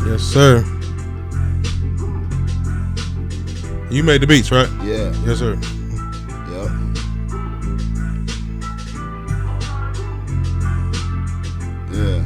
Yes, sir. You made the beats, right? Yeah. Yes, sir. Yep. Yeah.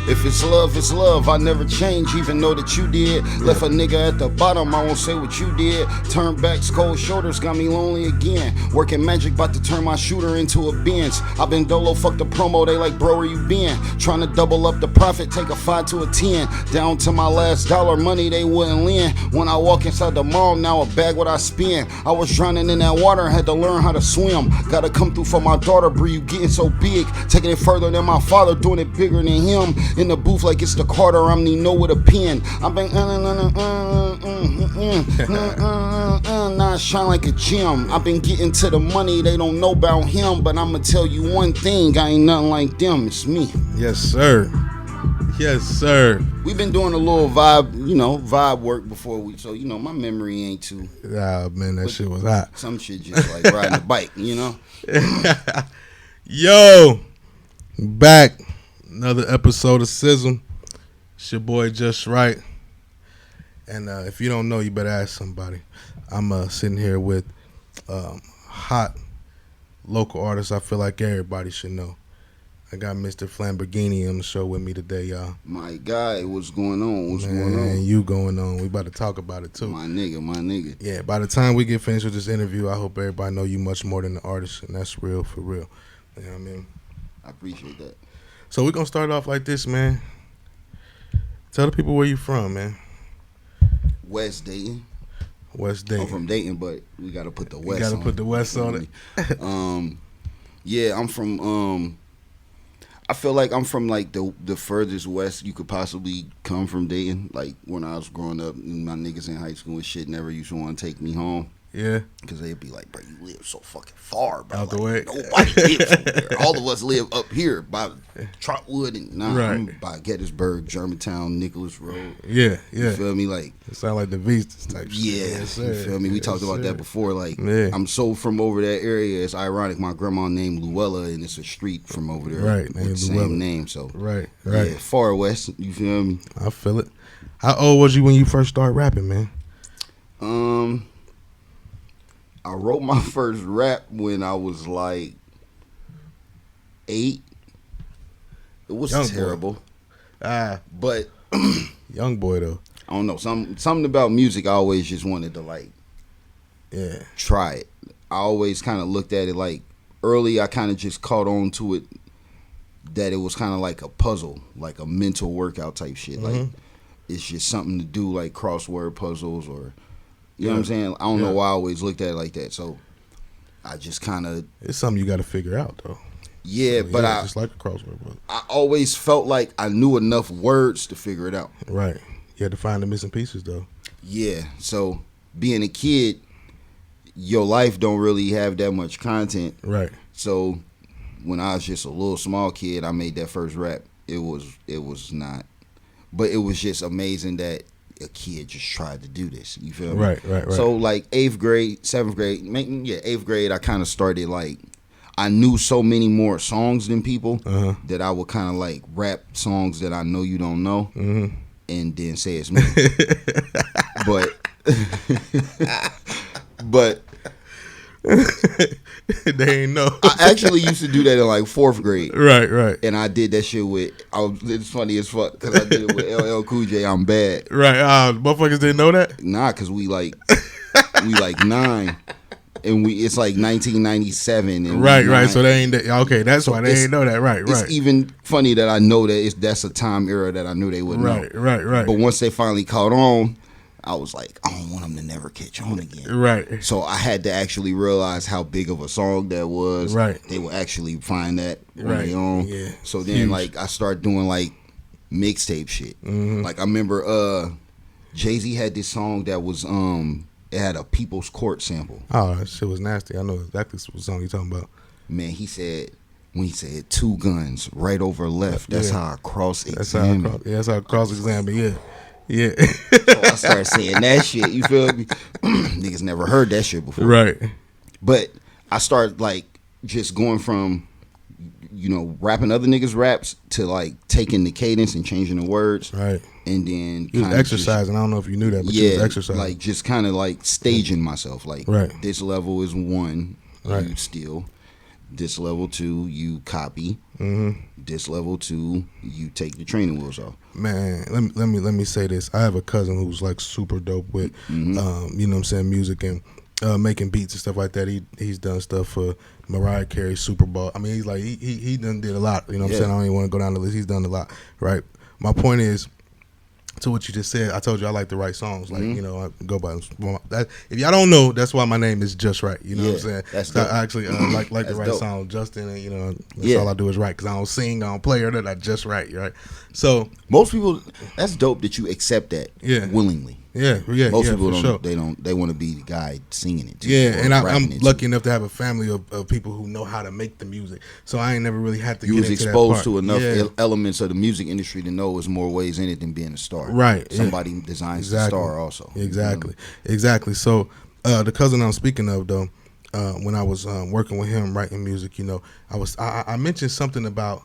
If it's love, it's love. I never change, even though that you did. Left a nigga at the bottom, I won't say what you did. Turn backs, cold shoulders, got me lonely again. Working magic, about to turn my shooter into a Benz. I've been dolo, fuck the promo, they like, bro, where you been? Trying to double up the profit, take a 5 to a 10. Down to my last dollar, money they wouldn't lend. When I walk inside the mall, now a bag what I spend. I was drowning in that water, had to learn how to swim. Gotta come through for my daughter, Bree, you getting so big. Taking it further than my father, doing it bigger than him. In the booth like it's the Carter, I'm Nino with a pen. I've been now I shine like a gem. I've been getting to the money, they don't know about him. But I'ma tell you one thing, I ain't nothing like them, it's me. Yes, sir. Yes, sir. We've been doing a little vibe work before so my memory ain't too. Ah, man, that shit was hot. Some shit just like riding a bike, Yo, back. Another episode of S.Y.S.M. It's your boy Just Right. And if you don't know, you better ask somebody. I'm sitting here with hot local artists I feel like everybody should know. I got Mr. Flamborghini on the show with me today, y'all. My guy, what's going on? What's going on? And you going on. We about to talk about it, too. My nigga. Yeah, by the time we get finished with this interview, I hope everybody know you much more than the artist, and that's real for real. You know what I mean? I appreciate that. So we're going to start off like this, man. Tell the people where you from, man. West Dayton. I'm from Dayton, but we got to put the West on it. You got to put the West on it. Yeah, I'm from, I feel like I'm from, like, the furthest west you could possibly come from Dayton. Like, when I was growing up, my niggas in high school and shit never used to want to take me home. Yeah. Because they'd be like, bro, you live so fucking far, bro. Out the way. Nobody lives over there. All of us live up here by Trotwood and I'm by Gettysburg, Germantown, Nicholas Road. Yeah. You feel me? Like, it sound like the Vistas type shit. Yeah. Yes, you feel me? We talked about that before. Like, I'm so from over that area. It's ironic. My grandma named Luella, and it's a street from over there. Right. With the same name. So, right. Yeah, far west. You feel me? I feel it. How old was you when you first started rapping, man? I wrote my first rap when I was like 8. It was terrible. But young boy though. I don't know. Something about music I always just wanted to like try it. I always kind of looked at it like early I kind of just caught on to it that it was kind of like a puzzle, like a mental workout type shit. Mm-hmm. Like it's just something to do like crossword puzzles or you know what I'm saying? I don't know why I always looked at it like that. So I just kind of... It's something you got to figure out, though. Yeah, so, but just like a crossword puzzle. I always felt like I knew enough words to figure it out. Right. You had to find the missing pieces, though. Yeah. So being a kid, your life don't really have that much content. Right. So when I was just a little small kid, I made that first rap. It was not... But it was just amazing that a kid just tried to do this. You feel me? Right. So like 8th grade, 7th grade, 8th grade, I kind of started like, I knew so many more songs than people that I would kind of like rap songs that I know you don't know and then say it's me. but they ain't know. I actually used to do that in like 4th grade. Right. And I did that shit it's funny as fuck because I did it with LL Cool J. I'm bad. Right. Motherfuckers didn't know that? Nah, because we like 9. And it's like 1997. And right. So they ain't okay. That's why they ain't know that. Right. It's even funny that I know that that's a time era that I knew they wouldn't know. Right. But once they finally caught on, I was like, I don't want them to never catch on again. Right. So I had to actually realize how big of a song that was. Right. They would actually find that on their own. Yeah. So then, like, I started doing like mixtape shit. Mm-hmm. Like I remember, Jay-Z had this song that was it had a People's Court sample. Oh, that shit was nasty. I know exactly what song you're talking about. Man, he said, when he said 2 guns right over left. That's how I cross-examine. That's how I cross-examine. Yeah. So I started saying that shit. You feel me? Niggas never heard that shit before. Right. But I started like just going from, rapping other niggas' raps to like taking the cadence and changing the words. Right. And then you was exercising. I don't know if you knew that, but you was exercising. Like just kind of like staging myself. Like this level is 1, you steal. This level 2, you copy. Mm-hmm. This level 2, you take the training wheels off. Man, let me say this. I have a cousin who's like super dope with, music and making beats and stuff like that. He's done stuff for Mariah Carey, Super Bowl. I mean, he's like he done did a lot. You know what I'm saying? I don't even want to go down the list. He's done a lot, right? My point is, to what you just said, I told you I like to write songs. Like, I go by that. If y'all don't know, that's why my name is Just Right. You know what I'm saying? That's I actually like to write songs. Justin, and that's all I do is write, because I don't sing, I don't play, or that. I just write, right? So most people, that's dope that you accept that willingly. Yeah. Most people don't. Sure. They want to be the guy singing it. And I'm lucky enough to have a family of people who know how to make the music. So I ain't never really had to. You was exposed to enough elements of the music industry to know there's more ways in it than being a star. Right. Somebody designs the star also. Exactly. So the cousin I'm speaking of, though, when I was working with him writing music, I mentioned something about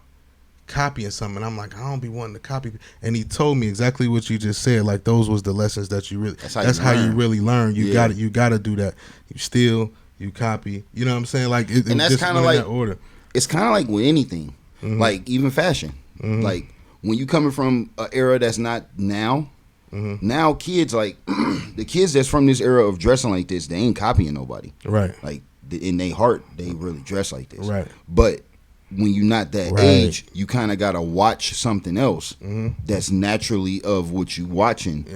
copying something, and I'm like, I don't be wanting to copy, and he told me exactly what you just said. Like, those was the lessons that you really that's how you really learn. You got to do that. You steal, you copy, you know what I'm saying? Like, and that's kind of like that order. It's kind of like with anything, like even fashion. Like when you coming from an era that's not now, now kids, like the kids that's from this era of dressing like this, they ain't copying nobody, right? Like in their heart, they really dress like this, right? But when you're not that age, you kind of got to watch something else that's naturally of what you watching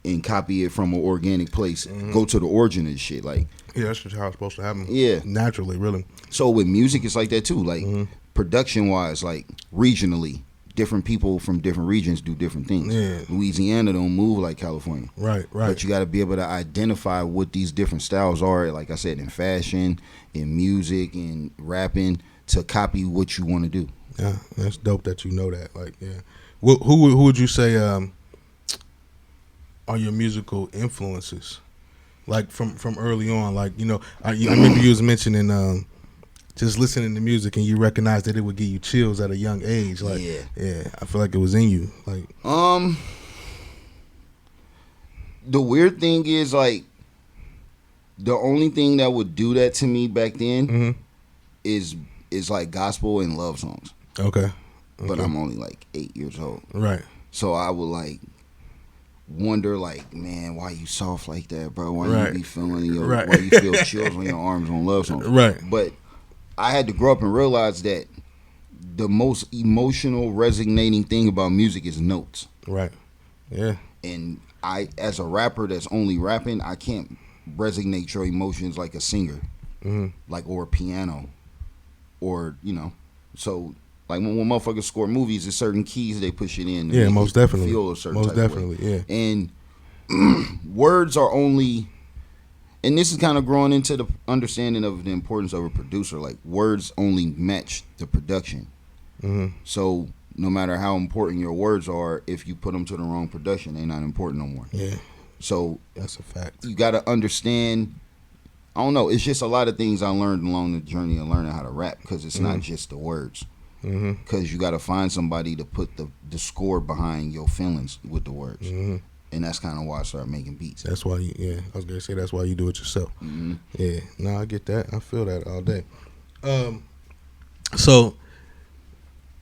and copy it from an organic place. Go to the origin of the shit. Like, that's just how it's supposed to happen. Naturally, really. So with music, it's like that too. Like production-wise, like regionally, different people from different regions do different things. Louisiana don't move like California. Right. But you got to be able to identify what these different styles are, like I said, in fashion, in music, in rapping, to copy what you want to do. Yeah, that's dope that you know that. Like, who would you say are your musical influences? Like from early on, like I remember you was mentioning just listening to music and you recognized that it would give you chills at a young age. Like, I feel like it was in you. Like, the weird thing is, like, the only thing that would do that to me back then is like gospel and love songs. Okay. But I'm only like 8 years old. Right. So I would like wonder, like, man, why you soft like that, bro? Why you be feeling why you feel chills on your arms on love songs? Right. But I had to grow up and realize that the most emotional, resonating thing about music is notes. Right. Yeah. And I, as a rapper that's only rapping, I can't resonate your emotions like a singer, like, or a piano. Or, so like when motherfuckers score movies, there's certain keys they push it in. Yeah, most definitely. Feel a certain most definitely, yeah. And words are only, and this is kind of growing into the understanding of the importance of a producer. Like, words only match the production. So no matter how important your words are, if you put them to the wrong production, they're not important no more. Yeah. So that's a fact. You got to understand. I don't know. It's just a lot of things I learned along the journey of learning how to rap, because it's not just the words. Because you got to find somebody to put the score behind your feelings with the words. And that's kind of why I started making beats. That's why I was going to say that's why you do it yourself. Yeah. No, I get that. I feel that all day. So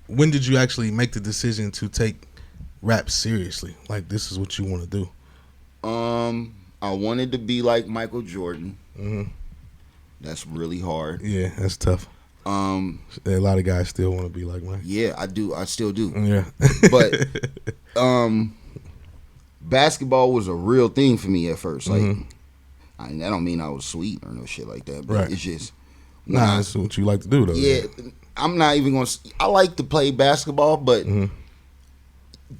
when did you actually make the decision to take rap seriously? Like, this is what you want to do? I wanted to be like Michael Jordan. That's really hard. Yeah, that's tough. A lot of guys still want to be like Mike. Yeah, I do. I still do. Yeah. But basketball was a real thing for me at first. Like, I don't mean I was sweet or no shit like that, but it's just, that's what you like to do, though. Yeah, I'm not even gonna. I like to play basketball, but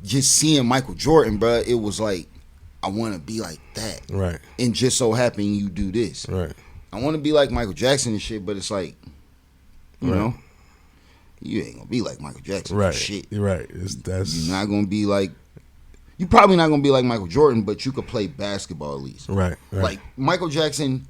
just seeing Michael Jordan, bro, it was like, I want to be like that. Right. And just so happen you do this. Right. I want to be like Michael Jackson and shit, but it's like, you know, you ain't gonna be like Michael Jackson. Right. Shit. You're right. You're not gonna be like. You probably not gonna be like Michael Jordan, but you could play basketball at least. Right. Like Michael Jackson,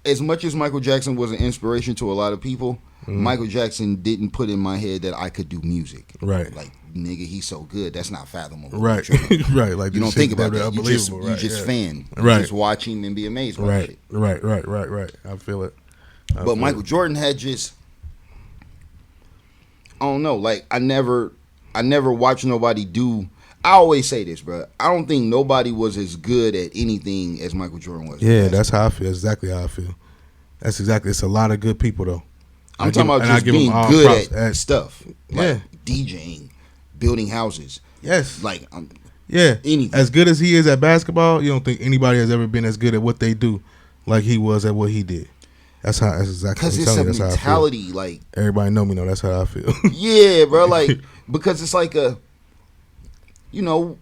as much as Michael Jackson was an inspiration to a lot of people, Michael Jackson didn't put in my head that I could do music. Right. Like, nigga, he's so good. That's not fathomable. Right. Right. Like you don't think about that. Unbelievable. You just fan. You Right. just watch him and be amazed by Right. shit. Right. I feel it. But Michael Jordan had just, I don't know. Like I never watched nobody do. I always say this, bro. I don't think nobody was as good at anything as Michael Jordan was. Yeah, that's how I feel. Exactly how I feel. That's exactly. It's a lot of good people though. I'm talking about just being good at stuff. Like yeah. DJing, building houses. Yes. Like anything. As good as he is at basketball, you don't think anybody has ever been as good at what they do like he was at what he did. That's exactly. Because it's a mentality. Like everybody know me. That's how I feel. Yeah, bro. Like because it's like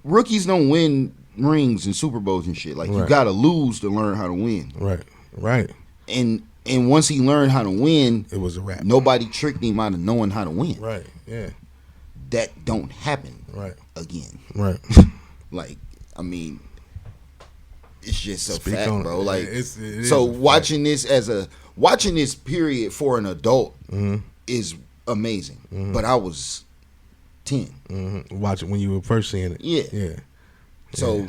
rookies don't win rings and Super Bowls and shit. Like you gotta lose to learn how to win. Right. And once he learned how to win, it was a wrap. Nobody tricked him out of knowing how to win. Right. Yeah. That don't happen. Right. Again. Right. Like, I mean, it's just a Speak fact, bro. Like, it is so watching this period for an adult is amazing. But I was 10. Watch it when you were first seeing it. Yeah. So.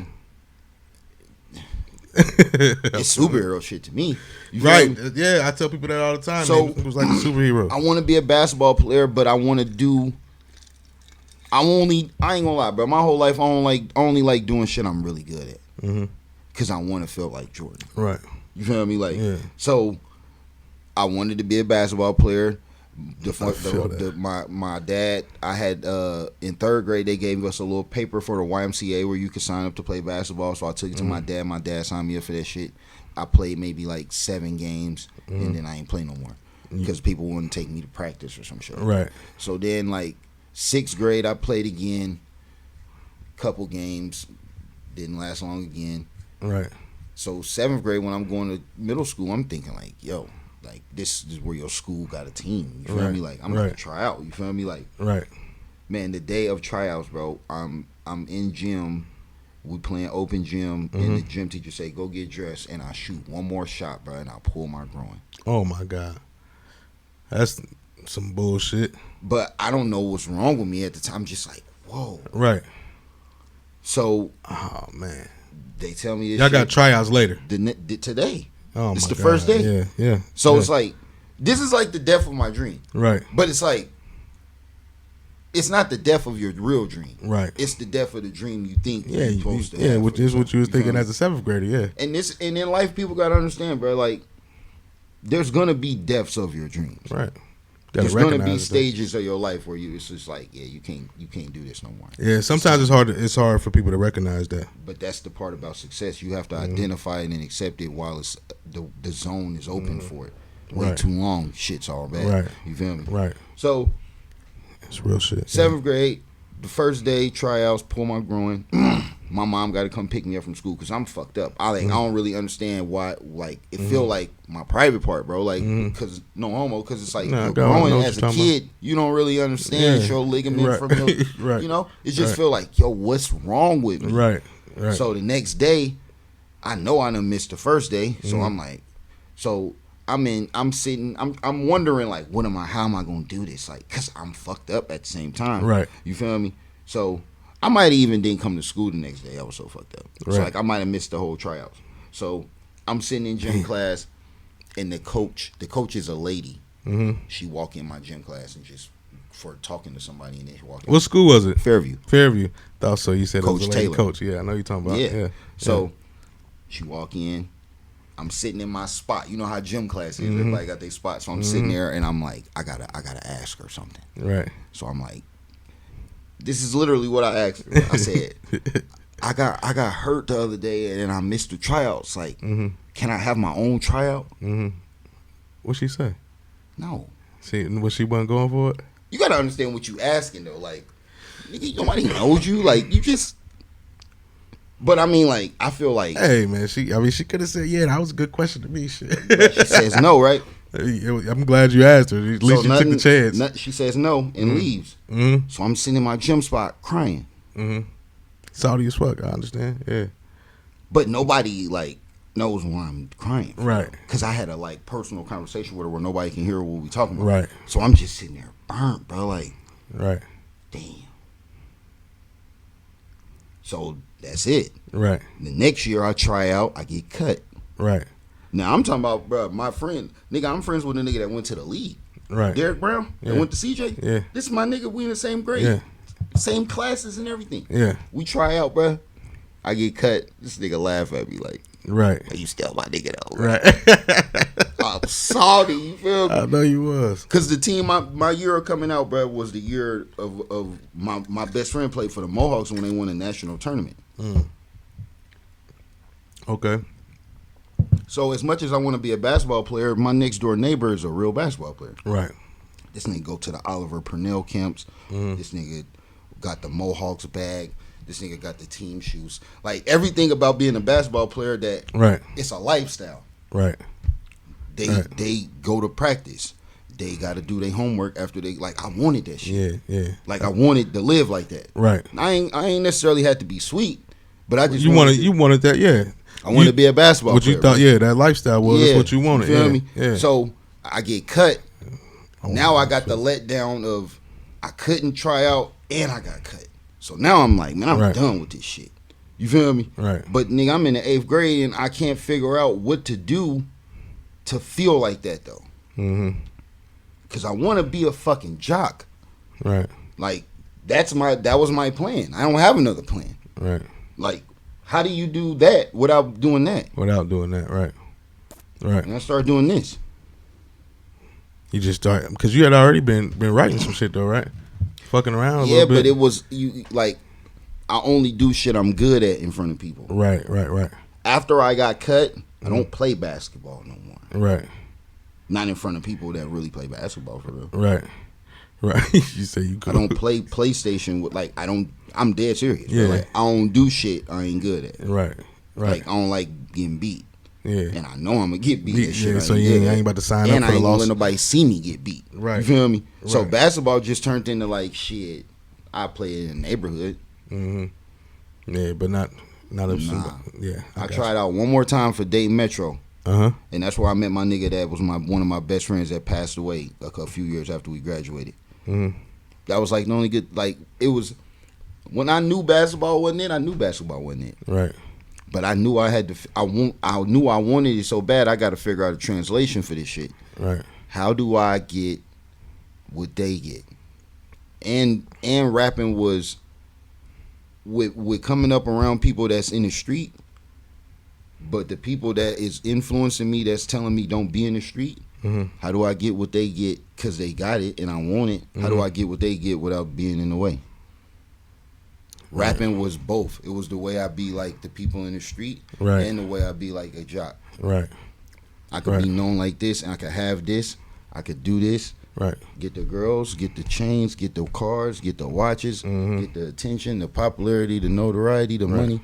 It's superhero shit to me. Right. Yeah, I tell people that all the time. So it was like a superhero. I want to be a basketball player, but I want to do. I ain't gonna lie, bro. My whole life, I only like doing shit I'm really good at. Because I want to feel like Jordan. Right. You feel me? Like, so I wanted to be a basketball player. My dad, I had in third grade, they gave us a little paper for the YMCA where you could sign up to play basketball. So I took it to my dad. My dad signed me up for that shit. I played maybe like 7 games, and then I ain't play no more because people wouldn't take me to practice or some shit. Right. So then, like 6th grade, I played again, couple games, didn't last long again. Right. So 7th grade, when I'm going to middle school, I'm thinking like, yo. Like, this is where your school got a team. You feel me? Like, I'm going to try out. You feel me? Like, man, the day of tryouts, bro, I'm in gym. We playing open gym. And the gym teacher say, go get dressed. And I shoot one more shot, bro, and I pull my groin. Oh, my God. That's some bullshit. But I don't know what's wrong with me at the time. I'm just like, whoa. Right. So. Oh, man. They tell me this Y'all got tryouts later. Today. Oh, it's the God. first day. Yeah. So it's like, this is like the death of my dream. Right. But it's like, it's not the death of your real dream. Right. It's the death of the dream you think you're supposed to have. Yeah, which is what you was thinking as a 7th grader, yeah. And in life, people got to understand, bro, like, there's going to be deaths of your dreams. Right. There's going to be stages of your life where it's just like, yeah, you can't do this no more. Yeah, sometimes it's hard for people to recognize that. But that's the part about success. You have to identify it and accept it while it's the zone is open for it. Way too long, shit's all bad. Right. You feel me? Right. So it's real shit. 7th grade, the first day tryouts, pull my groin. My mom got to come pick me up from school because I'm fucked up. I don't really understand why. Like, it feel like my private part, bro. Like, because no homo. Because it's like growing as a kid, you don't really understand your ligament from your. You know, it just feel like, yo, what's wrong with me? Right. So the next day, I know I done missed the first day. So I'm like, I'm sitting. I'm wondering like, how am I gonna do this? Like, cause I'm fucked up at the same time. Right. You feel me? So I might have even didn't come to school the next day. I was so fucked up. So like I might have missed the whole tryouts. So I'm sitting in gym class, and the coach is a lady. She walk in my gym class and just for talking to somebody, and then she walk in. What school was it? Fairview. Thought so. You said Coach it was a lady Taylor. coach. Yeah, I know you're talking about. Yeah. So she walk in. I'm sitting in my spot. You know how gym class is. Everybody got their spot. So I'm sitting there, and I'm like, I gotta ask her something. Right. So I'm like, this is literally what I asked her. I said, I got hurt the other day, and I missed the tryouts. Like, can I have my own tryout? What'd she say? No. See, what she wasn't going for it? You gotta understand what you asking though. Like, nigga, nobody knows you. Like, you just. But I mean, like, I feel like. Hey man, she could have said, yeah, that was a good question to me. Shit. She says no, right? I'm glad you asked her. At least you took the chance. She says no and leaves. Mm-hmm. So I'm sitting in my gym spot crying. Mm-hmm. Salty as fuck. I understand. Yeah. But nobody like knows why I'm crying. Right. Because I had a like personal conversation with her where nobody can hear what we talking about. Right. So I'm just sitting there burnt, bro. Like, right. Damn. So that's it. Right. The next year I try out, I get cut. Right. Now I'm talking about, bro, my friend, nigga. I'm friends with a nigga that went to the league. Right. Derek Brown, that went to CJ. Yeah. This is my nigga. We in the same grade. Yeah. Same classes and everything. Yeah. We try out, bro. I get cut. This nigga laugh at me like, right. Hey, you still my nigga though. Right. I'm salty. You feel me? I know you was. Cause the team, my year of coming out, bro, was the year of my best friend played for the Mohawks when they won a national tournament. Mm. Okay. So as much as I want to be a basketball player, my next door neighbor is a real basketball player. Right. This nigga go to the Oliver Purnell camps. This nigga got the Mohawks bag. This nigga got the team shoes. Like everything about being a basketball player that it's a lifestyle. Right. They go to practice. They got to do their homework after they I wanted that shit. Yeah. Like I wanted to live like that. Right. I ain't necessarily had to be sweet, but I just you wanted that, yeah. I wanted to be a basketball player. What you thought, right? That lifestyle was what you wanted. You feel me? Yeah. So I get cut. Now I got the letdown of I couldn't try out and I got cut. So now I'm like, man, I'm done with this shit. You feel me? Right. But nigga, I'm in the 8th grade and I can't figure out what to do to feel like that though. Mm-hmm. Cause I want to be a fucking jock. Right. Like that was my plan. I don't have another plan. Right. Like, how do you do that without doing that? Without doing that, right. Right. And I started doing this. You just started because you had already been writing some shit though, right? Fucking around a little bit. But it was I only do shit I'm good at in front of people. Right. After I got cut, I don't play basketball no more. Right. Not in front of people that really play basketball for real. Right. You say you could. I don't play PlayStation with I'm dead serious. Yeah. Like I don't do shit I ain't good at. Right. Like I don't like getting beat. Yeah. And I know I'm gonna get beat. Shit so you ain't about to sign up for the loss. And I ain't gonna let nobody see me get beat. Right. You feel me? Right. So basketball just turned into shit. I play in the neighborhood. Mm-hmm. Yeah, but not if somebody. Yeah. I tried out one more time for Dayton Metro. And that's where I met my nigga that was one of my best friends that passed away a few years after we graduated. Mm-hmm. That was the only good it was when I knew basketball wasn't it. I knew basketball wasn't it. Right. But I knew I had to. I knew I wanted it so bad. I got to figure out a translation for this shit. Right. How do I get what they get? And rapping was with coming up around people that's in the street. But the people that is influencing me, that's telling me don't be in the street. Mm-hmm. How do I get what they get because they got it and I want it? How do I get what they get without being in the way? Right. Rapping was both. It was the way I be like the people in the street, and the way I be like a jock. Right. I could be known like this, and I could have this. I could do this. Right. Get the girls, get the chains, get the cars, get the watches, get the attention, the popularity, the notoriety, the money.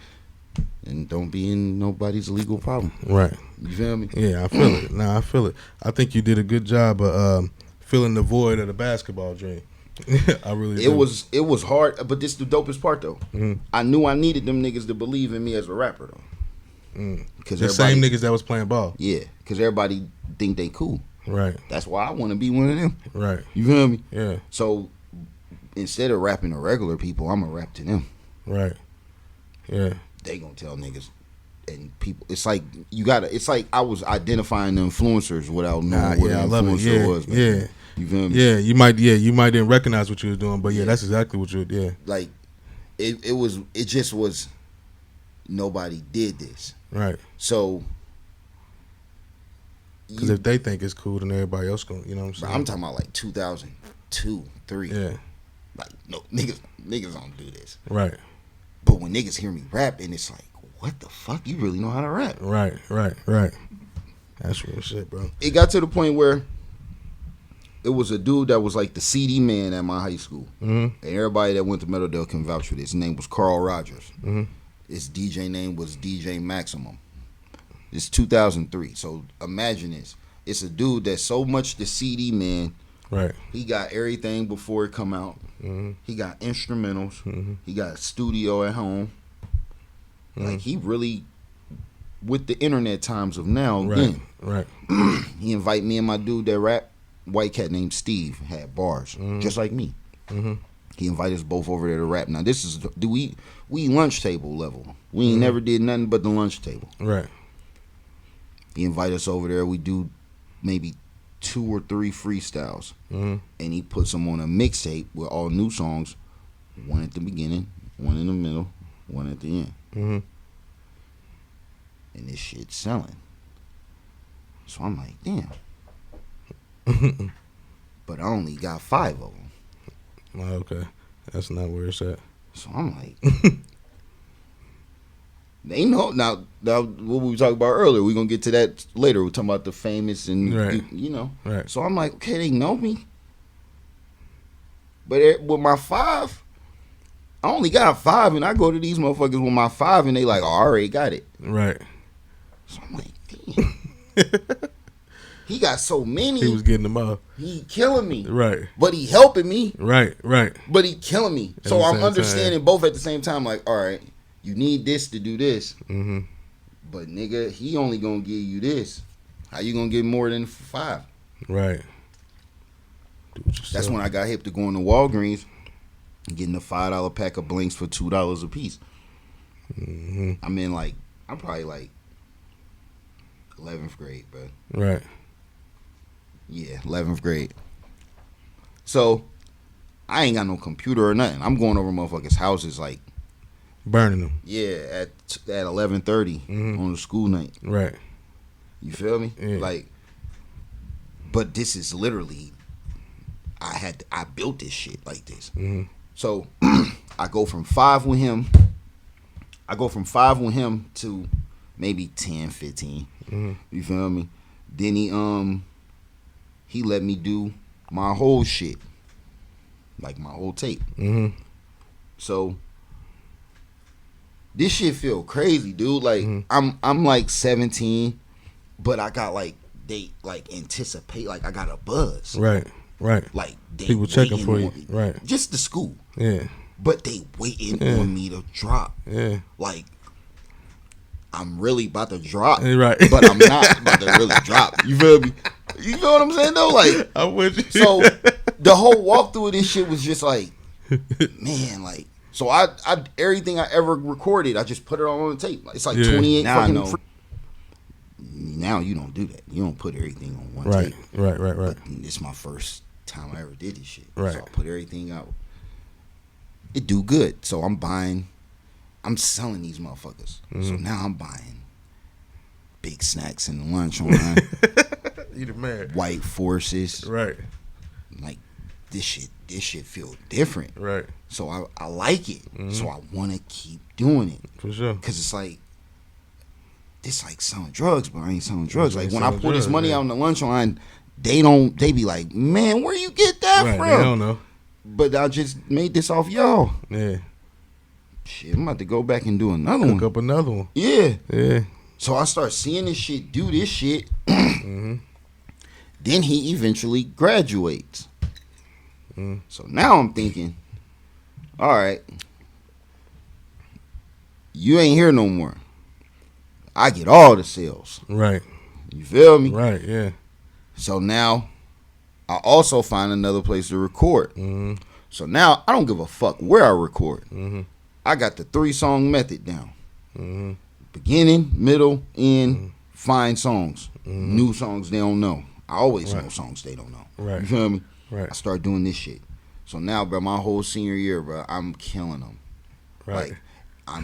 And don't be in nobody's legal problem. Right. You feel me? Yeah, I feel it. Nah, I feel it. I think you did a good job of filling the void of the basketball dream. I really It was hard, but this is the dopest part though. I knew I needed them niggas to believe in me as a rapper though. Cause the same niggas that was playing ball. Yeah, because everybody think they cool. Right. That's why I want to be one of them. Right. You feel me? Yeah. So instead of rapping to regular people, I'm gonna rap to them. Right. Yeah. They gonna tell niggas and people. It's like you gotta. It's like I was identifying the influencers without knowing what an influencer was. Yeah. You feel me? Yeah. You might didn't recognize what you was doing, but that's exactly what you. Yeah. Like it just was. Nobody did this. Right. So. Because if they think it's cool, then everybody else gonna. You know what I'm saying? I'm talking about 2002, 2003. Yeah. Like no niggas don't do this. Right. But when niggas hear me rap, and it's like, what the fuck? You really know how to rap? Right. That's real shit, bro. It got to the point where it was a dude that was like the CD man at my high school. And everybody that went to Meadowdale can vouch for this. His name was Carl Rogers. His DJ name was DJ Maximum. It's 2003. So imagine this. It's a dude that's so much the CD man. Right. He got everything before it come out. Mm-hmm. He got instrumentals. Mm-hmm. He got a studio at home. Mm-hmm. Like he really, with the internet times of now, Right. again, Right. he invite me and my dude that rap, white cat named Steve, had bars, just like me. Mm-hmm. He invited us both over there to rap. Now this is we lunch table level. We ain't never did nothing but the lunch table. Right. He invited us over there. We do maybe 2 or 3 freestyles, and he puts them on a mixtape with all new songs, one at the beginning, one in the middle, one at the end. Mm-hmm. And this shit's selling. So I'm like, damn. But I only got 5 of them. Oh, okay. That's not where it's at. So I'm like, they know now. What we were talking about earlier, we're gonna get to that later. We're talking about the famous and Right. you know. Right. So I'm like, okay, they know me. But with my 5, I only got 5, and I go to these motherfuckers with my 5, and they like, oh, I already got it. Right. So I'm like, damn. He got so many. He was getting them up. He killing me. Right. But he helping me. Right. Right. But he killing me. At So the I'm same understanding both at the same time. Like, all right, you need this to do this. Mm-hmm. But nigga, he only gonna give you this. How you gonna get more than 5? Right. That's when I got hip to going to Walgreens and getting a $5 pack of blinks for $2 a piece. Mm-hmm. I'm probably like 11th grade, bro. Right. Yeah, 11th grade. So I ain't got no computer or nothing. I'm going over motherfuckers' houses like Burning them. yeah at 11:30 on the school night. Right. You feel me? Yeah. Like, but this is literally I built this shit like this. Mm-hmm. So I go from 5 with him. To maybe 10, 15. Mm-hmm. You feel me? Then he let me do my whole shit, like my whole tape. Mm-hmm. So this shit feel crazy, dude. Like I'm like 17, but I got like they like anticipate, like I got a buzz. Right. Right. Like they People checking waiting for you. on me. Right. Just the school. Yeah. But they waiting on me to drop. Yeah. Like I'm really about to drop. Right. But I'm not about to really drop. You feel me? You feel what I'm saying though? Like I'm with you. so the whole walkthrough of this shit was just like, man, like so I everything I ever recorded, I just put it all on the tape. It's like 28 Now I fucking know. Now you don't do that. You don't put everything on one Right. tape. Right. Right. But Right. it's my first time I ever did this shit. Right. So I put everything out. It do good. So I'm selling these motherfuckers. So now I'm buying big snacks and lunch online. You the man. White Forces. Right. Like this shit feel different. Right. So I like it. So I want to keep doing it. For sure. Cause it's like this like selling drugs, but I ain't selling drugs. You Like ain't when I selling pull this drugs, money yeah. out on the lunch line, they be like, man, where you get that Right. from? They don't know. But I just made this off y'all. Yeah. Shit, I'm about to go back and do another one. Cook up another one. Yeah. Yeah. So I start seeing this shit do this shit. Mm-hmm. Then he eventually graduates. So now I'm thinking, all right, you ain't here no more. I get all the sales. Right. You feel me? Right. Yeah. So now I also find another place to record. Mm-hmm. So now I don't give a fuck where I record. Mm-hmm. I got the 3-song method down. Mm-hmm. Beginning, middle, end, find songs. New songs they don't know. I always know songs they don't know. Right. You feel me? Right. I start doing this shit. So now, bro, my whole senior year, bro, I'm killing them. Right. Like,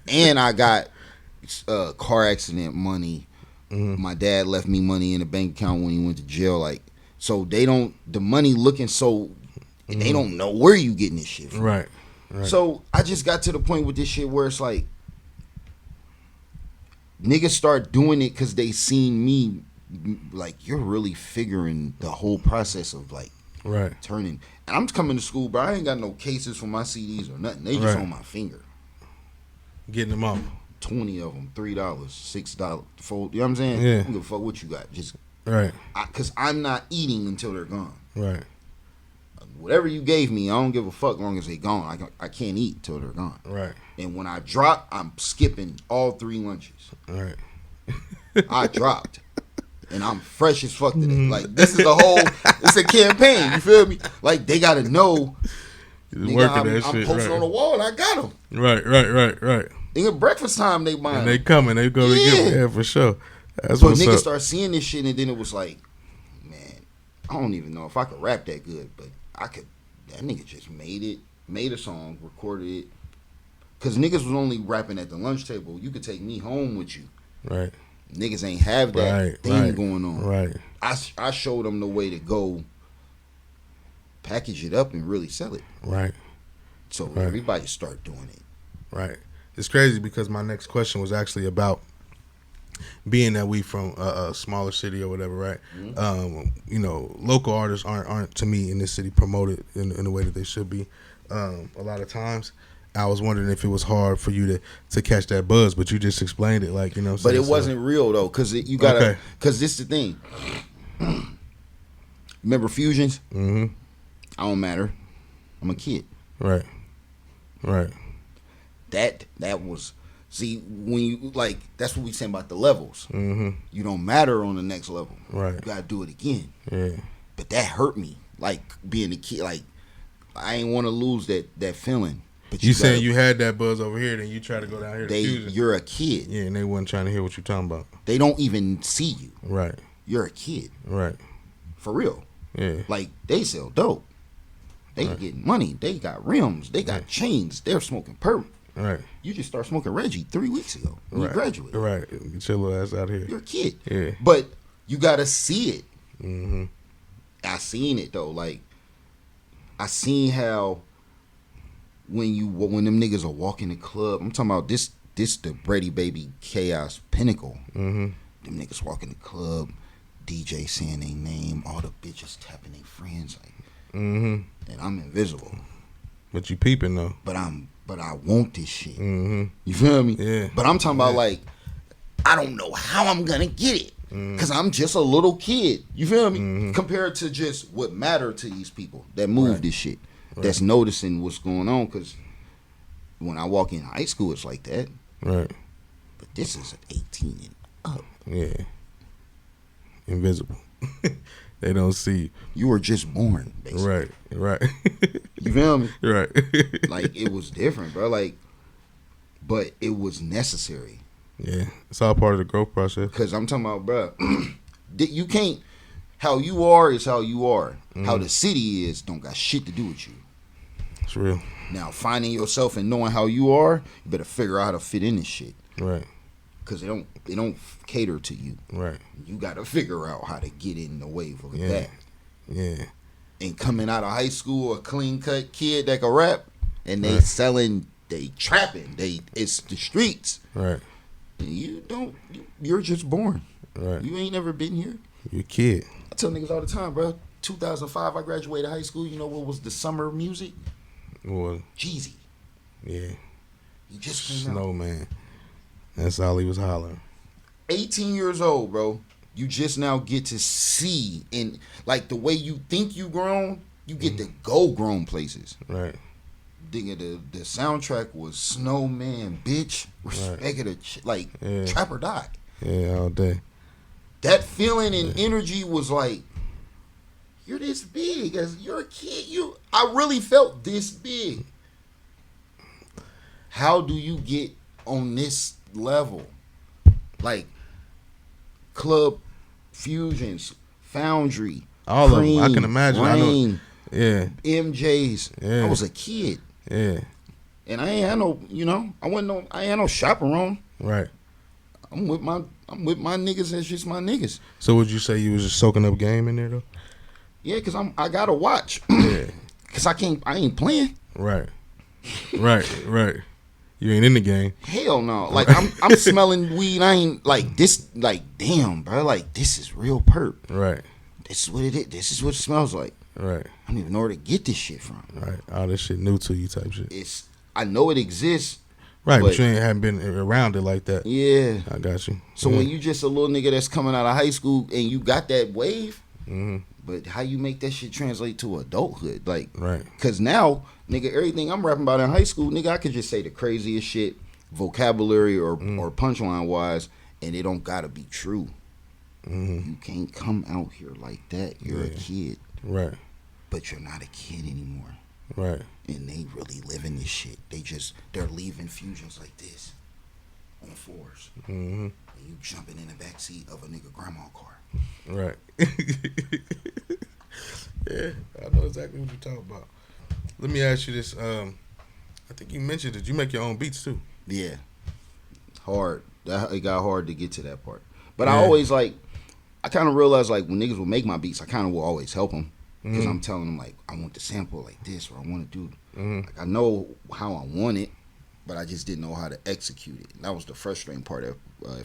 and I got car accident money. My dad left me money in a bank account when he went to jail. Like, so the money looking so, they don't know where you getting this shit from. Right. Right. So I just got to the point with this shit where it's like, niggas start doing it because they seen me, like, you're really figuring the whole process of, like, Right. turning. And I'm coming to school, bro. I ain't got no cases for my CDs or nothing. They just Right. on my finger. Getting them off. 20 of them, $3, $6, $4. You know what I'm saying? Yeah. I don't give a fuck what you got. Just Right. Because I'm not eating until they're gone. Right. Whatever you gave me, I don't give a fuck long as they gone. I can't eat till they're gone. Right. And when I drop, I'm skipping all 3 lunches. Right. I dropped. And I'm fresh as fuck today. Like, this is it's a campaign. You feel me? Like, they got to know. Nigga, I'm posting on the wall and I got them. Right. Nigga, breakfast time, they buying. And they coming. They go to get them. Yeah, for sure. That's but what's niggas up. start seeing this shit, and then it was like, man, I don't even know if I could rap that good, but I could. That nigga just made a song, recorded it. Because niggas was only rapping at the lunch table. You could take me home with you. Right. Niggas ain't have that thing going on. Right. I showed them the way to go package it up and really sell it. Right. So everybody start doing it. Right. It's crazy because my next question was actually about being that we from a smaller city or whatever, right? Mm-hmm. Local artists aren't to me in this city promoted in the way that they should be. A lot of times, I was wondering if it was hard for you to catch that buzz, but you just explained it, like, you know. But it wasn't real though, because you gotta, because this is the thing. Remember Fusions? Mm-hmm. I don't matter. I'm a kid. Right. That was. See, when you, like, that's what we saying about the levels. Mm-hmm. You don't matter on the next level. Right. You got to do it again. Yeah. But that hurt me, like, being a kid. Like, I ain't want to lose that feeling. But you saying you had that buzz over here, then you try to go down here to Fusion. You're a kid. Yeah, and they wasn't trying to hear what you're talking about. They don't even see you. Right. You're a kid. Right. For real. Yeah. Like, they sell dope. They getting money. They got rims. They got chains. They're smoking perp. Right. You just start smoking Reggie 3 weeks ago when you graduated. Right. Get your little ass out here. You're a kid. Yeah. But you got to see it. Mm-hmm. I seen it, though. Like, I seen how when them niggas are walking the club, I'm talking about this the Brady Baby Chaos pinnacle. Mm-hmm. Them niggas walking the club, DJ saying their name, all the bitches tapping their friends, like, and I'm invisible. But you peeping, though. But I want this shit. Mm-hmm. You feel me? Yeah. But I'm talking about, like, I don't know how I'm going to get it. Because I'm just a little kid. You feel me? Mm-hmm. Compared to just what matter to these people that move this shit. Right. That's noticing what's going on. Because when I walk in high school, it's like that. Right. But this is 18 and up. Yeah. Invisible. They don't see you. You were just born, basically. Right. You feel me? Right. Like, it was different, bro. Like, but it was necessary. Yeah. It's all part of the growth process. Because I'm talking about, bro, you can't, how you are is how you are. How the city is don't got shit to do with you. It's real. Now, finding yourself and knowing how you are, you better figure out how to fit in this shit. Right. Because they don't cater to you. Right. You got to figure out how to get in the wave of that. Yeah. And coming out of high school, a clean cut kid that can rap, and they selling, they trapping, it's the streets. Right. And you're just born. Right. You ain't never been here. You're a kid. I tell niggas all the time, bro. 2005, I graduated high school. You know what was the summer music? What? Jeezy. Yeah. He just came out. Snowman. That's all he was hollering. 18 years old, bro. You just now get to see, and like the way you think you grown, you get to go grown places. Right. The soundtrack was Snowman, bitch. Respect it, like Trap or Die. Yeah, all day. That feeling and energy was like, you're this big as you're a kid. I really felt this big. How do you get on this level? Like Club Fusions, Foundry, all Cream, of them. I can imagine. Rain, I know. MJ's. Yeah. I was a kid. Yeah. And I ain't had no, I ain't had no chaperone. Right. I'm with my niggas. That's just my niggas. So would you say you was just soaking up game in there though? Yeah, cause I gotta watch. Yeah. Cause I ain't playing. Right. You ain't in the game. Hell no. Like I'm smelling weed. I ain't like this. Like damn, bro. Like this is real perp. Right. This is what it is. This is what it smells like. Right. I don't even know where to get this shit from. Right. All this shit new to you type shit. I know it exists, Right, but you haven't been around it like that. Yeah. I got you. So when you just a little nigga that's coming out of high school and you got that wave, but how you make that shit translate to adulthood? Like, right. Because now, nigga, everything I'm rapping about in high school, nigga, I could just say the craziest shit, vocabulary or punchline wise, and it don't gotta be true. You can't come out here like that. You're a kid. Right. But you're not a kid anymore. Right. And they really living this shit. They're leaving fusions like this on fours. And you jumping in the backseat of a nigga grandma car. Right. Yeah, I know exactly what you're talking about. Let me ask you this. I think you mentioned it. You make your own beats too. Yeah. Hard. It got hard to get to that part. But I always I kind of realized like when niggas would make my beats, I kind of will always help them. Because I'm telling them like, I want the sample like this or I want to do. Like, I know how I want it, but I just didn't know how to execute it. And that was the frustrating part at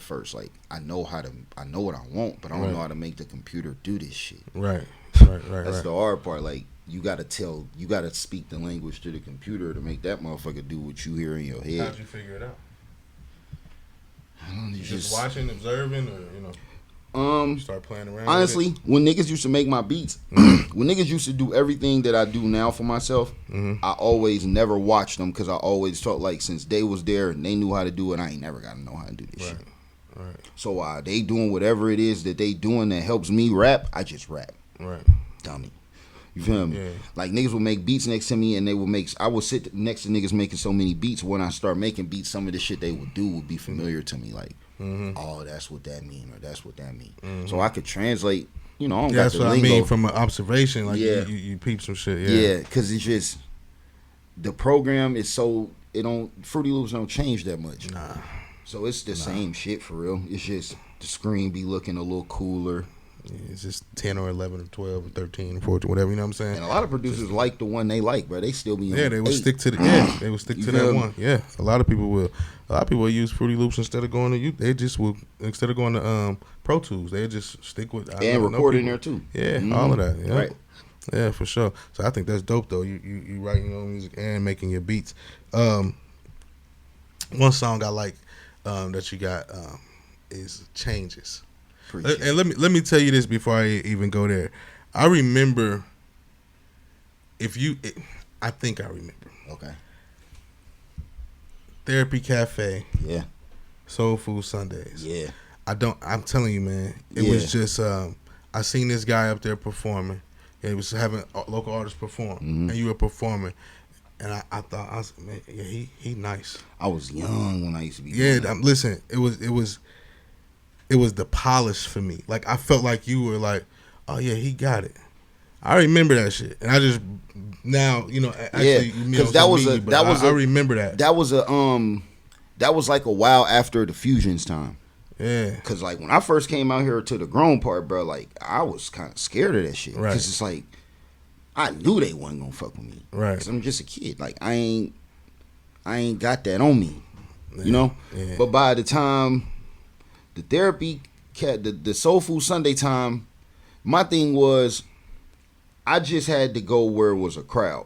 first. Like, I know what I want, but I don't know how to make the computer do this shit. Right. That's the hard part. Like, you gotta speak the language to the computer to make that motherfucker do what you hear in your head. How'd you figure it out? You just watching, observing, or you start playing around. Honestly, with it? When niggas used to make my beats, when niggas used to do everything that I do now for myself, I always never watched them because I always felt like since they was there and they knew how to do it, I ain't never got to know how to do this shit. Right. So they doing whatever it is that they doing that helps me rap, I just rap. Right. Dummy. You feel me? Yeah. Like niggas would make beats next to me and I would sit next to niggas making so many beats. When I start making beats, some of the shit they would do would be familiar to me. Like, oh, that's what that mean, or that's what that mean. So I could translate. I don't got that's the what lingo. I mean from an observation. Like you peep some shit. Yeah, because it's just the program is Fruity Loops don't change that much. Nah. So it's the same shit for real. It's just the screen be looking a little cooler. Yeah, it's just 10 or 11 or 12 or 13 or 14, whatever, you know what I'm saying? And a lot of producers like the one they like, bro. They still be they would stick to that one. Yeah, a lot of people will use Fruity Loops instead of going to instead of going to Pro Tools, they just stick with and record in there too. Yeah, all of that. Yeah. Right. Yeah, for sure. So I think that's dope though. You writing your own music and making your beats. One song I like that you got is Changes. And let me tell you this before I even go there. I remember I think I remember. Okay. Therapy Cafe. Yeah. Soul Food Sundays. Yeah. I'm telling you, man. It was just I seen this guy up there performing. He was having local artists perform, and you were performing. And I thought, man, yeah, he nice. I was young when I used to be. Yeah, listen, it was the polish for me. Like I felt like you were like, oh yeah, he got it. I remember that shit, and I just now actually because I remember that. That was like a while after the Fusions time. Yeah, because like when I first came out here to the grown part, bro, like I was kind of scared of that shit. Right, because it's like I knew they wasn't gonna fuck with me. Right, because I'm just a kid. Like I ain't got that on me, you know. Yeah. But by the time the Therapy the Soul Food Sunday time, my thing was I just had to go where it was a crowd.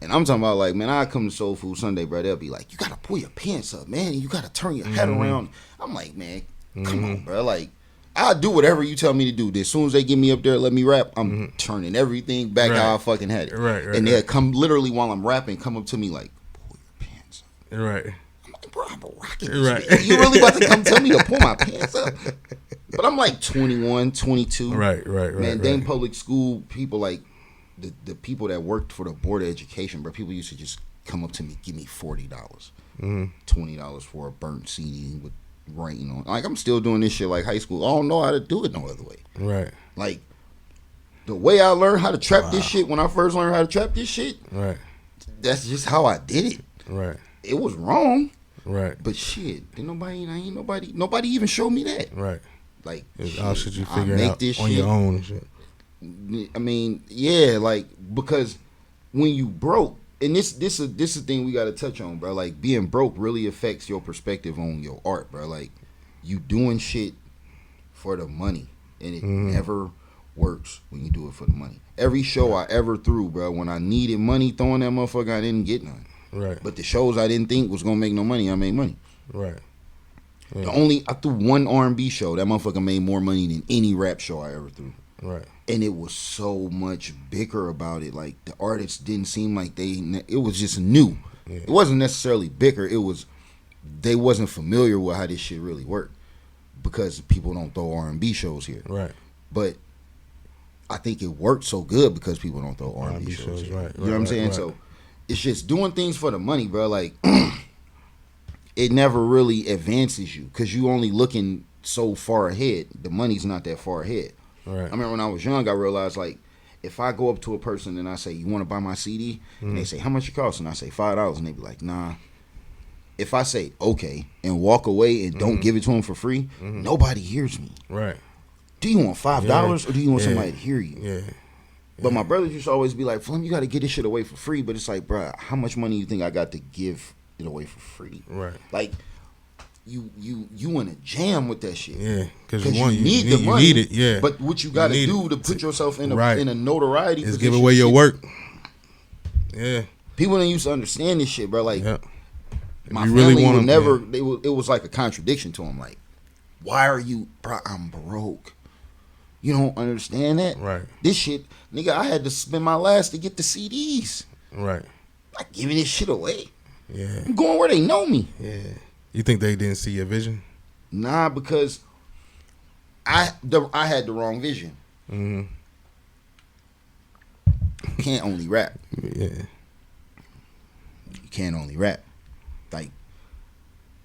And I'm talking about like, man, I come to Soul Food Sunday, bro. They'll be like, you gotta pull your pants up, man. And you gotta turn your head around. I'm like, man, come on, bro. Like, I'll do whatever you tell me to do. As soon as they get me up there, let me rap. I'm turning everything back how I fucking had it. Right. And they'll come literally while I'm rapping, come up to me like, pull your pants up. Right. I'm like, bro, I'm rocking this. Right. You really about to come tell me to pull my pants up? But I'm like 21, 22. Right. Man, Dayton Public School people like. The people that worked for the Board of Education, bro, people used to just come up to me, give me $40, $20 for a burnt CD with writing on. Like, I'm still doing this shit like high school. I don't know how to do it no other way. Right. Like, the way I learned how to trap this shit when I first learned how to trap this shit, right, that's just how I did it. Right. It was wrong. Right. But shit, nobody even showed me that. Right. Like, how should you figure it out on your own and shit? I mean, yeah, like, because when you broke, and this is the thing we got to touch on, bro. Like, being broke really affects your perspective on your art, bro. Like, you doing shit for the money, and it never works when you do it for the money. Every show I ever threw, bro, when I needed money throwing that motherfucker, I didn't get none. Right. But the shows I didn't think was gonna make no money, I made money. Right. Yeah. I threw one R&B show. That motherfucker made more money than any rap show I ever threw. Right. And it was so much bigger about it. Like the artists didn't seem like it was just new. Yeah. It wasn't necessarily bigger. It was they wasn't familiar with how this shit really worked because people don't throw R&B shows here. Right. But I think it worked so good because people don't throw R&B shows here. Right. You know what I'm saying? Right. So it's just doing things for the money, bro. Like it never really advances you because you only looking so far ahead. The money's not that far ahead. Right. I remember when I was young, I realized like if I go up to a person and I say, "You want to buy my CD?" and they say, "How much it costs?" and I say $5, and they be like, "Nah." If I say okay and walk away and don't give it to them for free, nobody hears me. Right. Do you want $5 or do you want somebody to hear you? Yeah. But my brothers used to always be like, "Flam, you got to get this shit away for free." But it's like, bro, how much money you think I got to give it away for free? Right. Like, you in a jam with that shit. Yeah, because you need the money. You need it, yeah. But what you got to do to put yourself in a notoriety is give away your work. Yeah. People didn't used to understand this shit, bro. Like, my you family really would never. It was like a contradiction to them. Like, why are you, bro? I'm broke. You don't understand that? Right. This shit, nigga, I had to spend my last to get the CDs. Right. Like giving this shit away. Yeah. I'm going where they know me. Yeah. You think they didn't see your vision? Nah, because I had the wrong vision. Mm-hmm. You can't only rap. Yeah. You can't only rap. Like,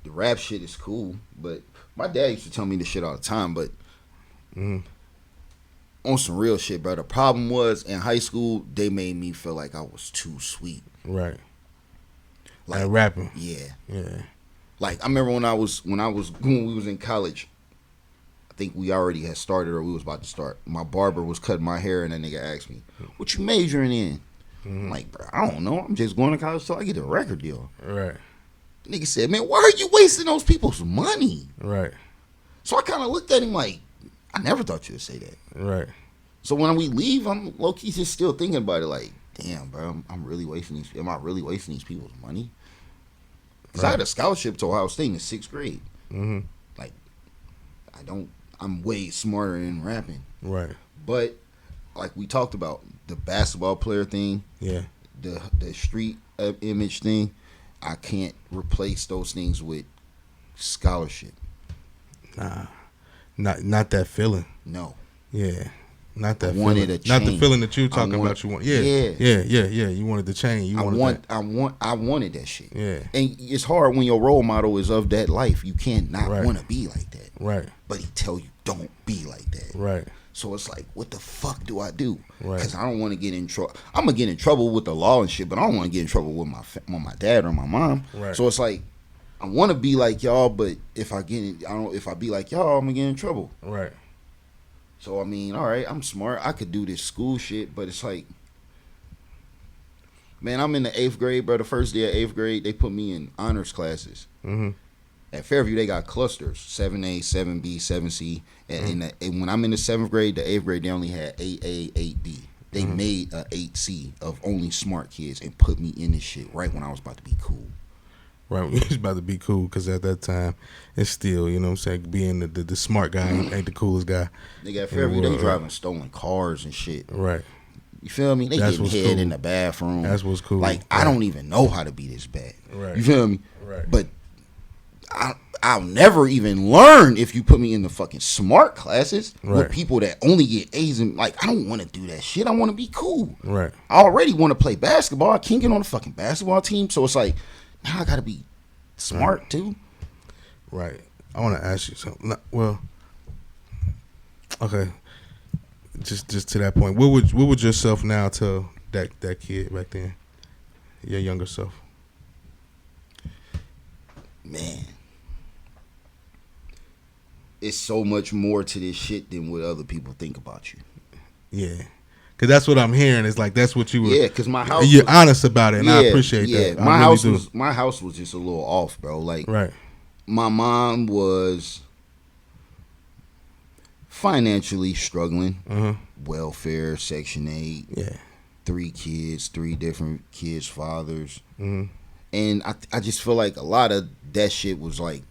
the rap shit is cool, but my dad used to tell me this shit all the time, but on some real shit, bro. The problem was in high school, they made me feel like I was too sweet. Right. Like rapping. Yeah. Yeah. Like I remember when we was in college, I think we already had started or we was about to start. My barber was cutting my hair and that nigga asked me, "What you majoring in?" I'm like, bro, I don't know. I'm just going to college till I get a record deal. Right. The nigga said, "Man, why are you wasting those people's money?" Right. So I kind of looked at him like, I never thought you would say that. Right. So when we leave, I'm low key just still thinking about it. Like, damn, bro, I'm really wasting these. Am I really wasting these people's money? Because I had a scholarship to Ohio State in the 6th grade. Mm-hmm. Like, I'm way smarter in rapping. Right. But like we talked about, the basketball player thing. Yeah. The street image thing. I can't replace those things with scholarship. Nah. Not that feeling. No. Yeah. Not that feeling. Not the feeling that you were talking about. You want. Yeah. You wanted the change. I wanted that shit. Yeah. And it's hard when your role model is of that life. You can't not want to be like that. Right. But he tell you don't be like that. Right. So it's like, what the fuck do I do? Right. Because I don't want to get in trouble. I'm gonna get in trouble with the law and shit, but I don't want to get in trouble with my dad or my mom. Right. So it's like, I want to be like y'all, but if I be like y'all, I'm gonna get in trouble. Right. So I mean, all right, I'm smart. I could do this school shit, but it's like, man, I'm in the 8th grade, bro. The first day of 8th grade, they put me in honors classes. Mm-hmm. At Fairview, they got clusters: 7A, 7B, 7C. And when I'm in the 7th grade, the 8th grade, they only had 8A, 8B. They made a 8C of only smart kids and put me in this shit right when I was about to be cool. Right, we was about to be cool because at that time, it's still, you know what I'm saying, being the smart guy ain't the coolest guy. Nigga, at Fairview, they driving stolen cars and shit. Right. You feel me? They getting head in the bathroom. That's what's cool. Like, I don't even know how to be this bad. Right. You feel me? Right. But I'll never even learn if you put me in the fucking smart classes with people that only get A's. And like, I don't want to do that shit. I want to be cool. Right. I already want to play basketball. I can't get on the fucking basketball team. So it's like, now I got to be smart too. Right. I want to ask you something. Well, okay. Just to that point, what would yourself now tell that kid back then, your younger self? Man, it's so much more to this shit than what other people think about you. Yeah. Cause that's what I'm hearing. Is like that's what you were. Yeah, cause my house. You're honest about it, and I appreciate that. Yeah, my house was just a little off, bro. Like, my mom was financially struggling, welfare, Section 8, 3 kids, 3 different kids' fathers, And I just feel like a lot of that shit was like,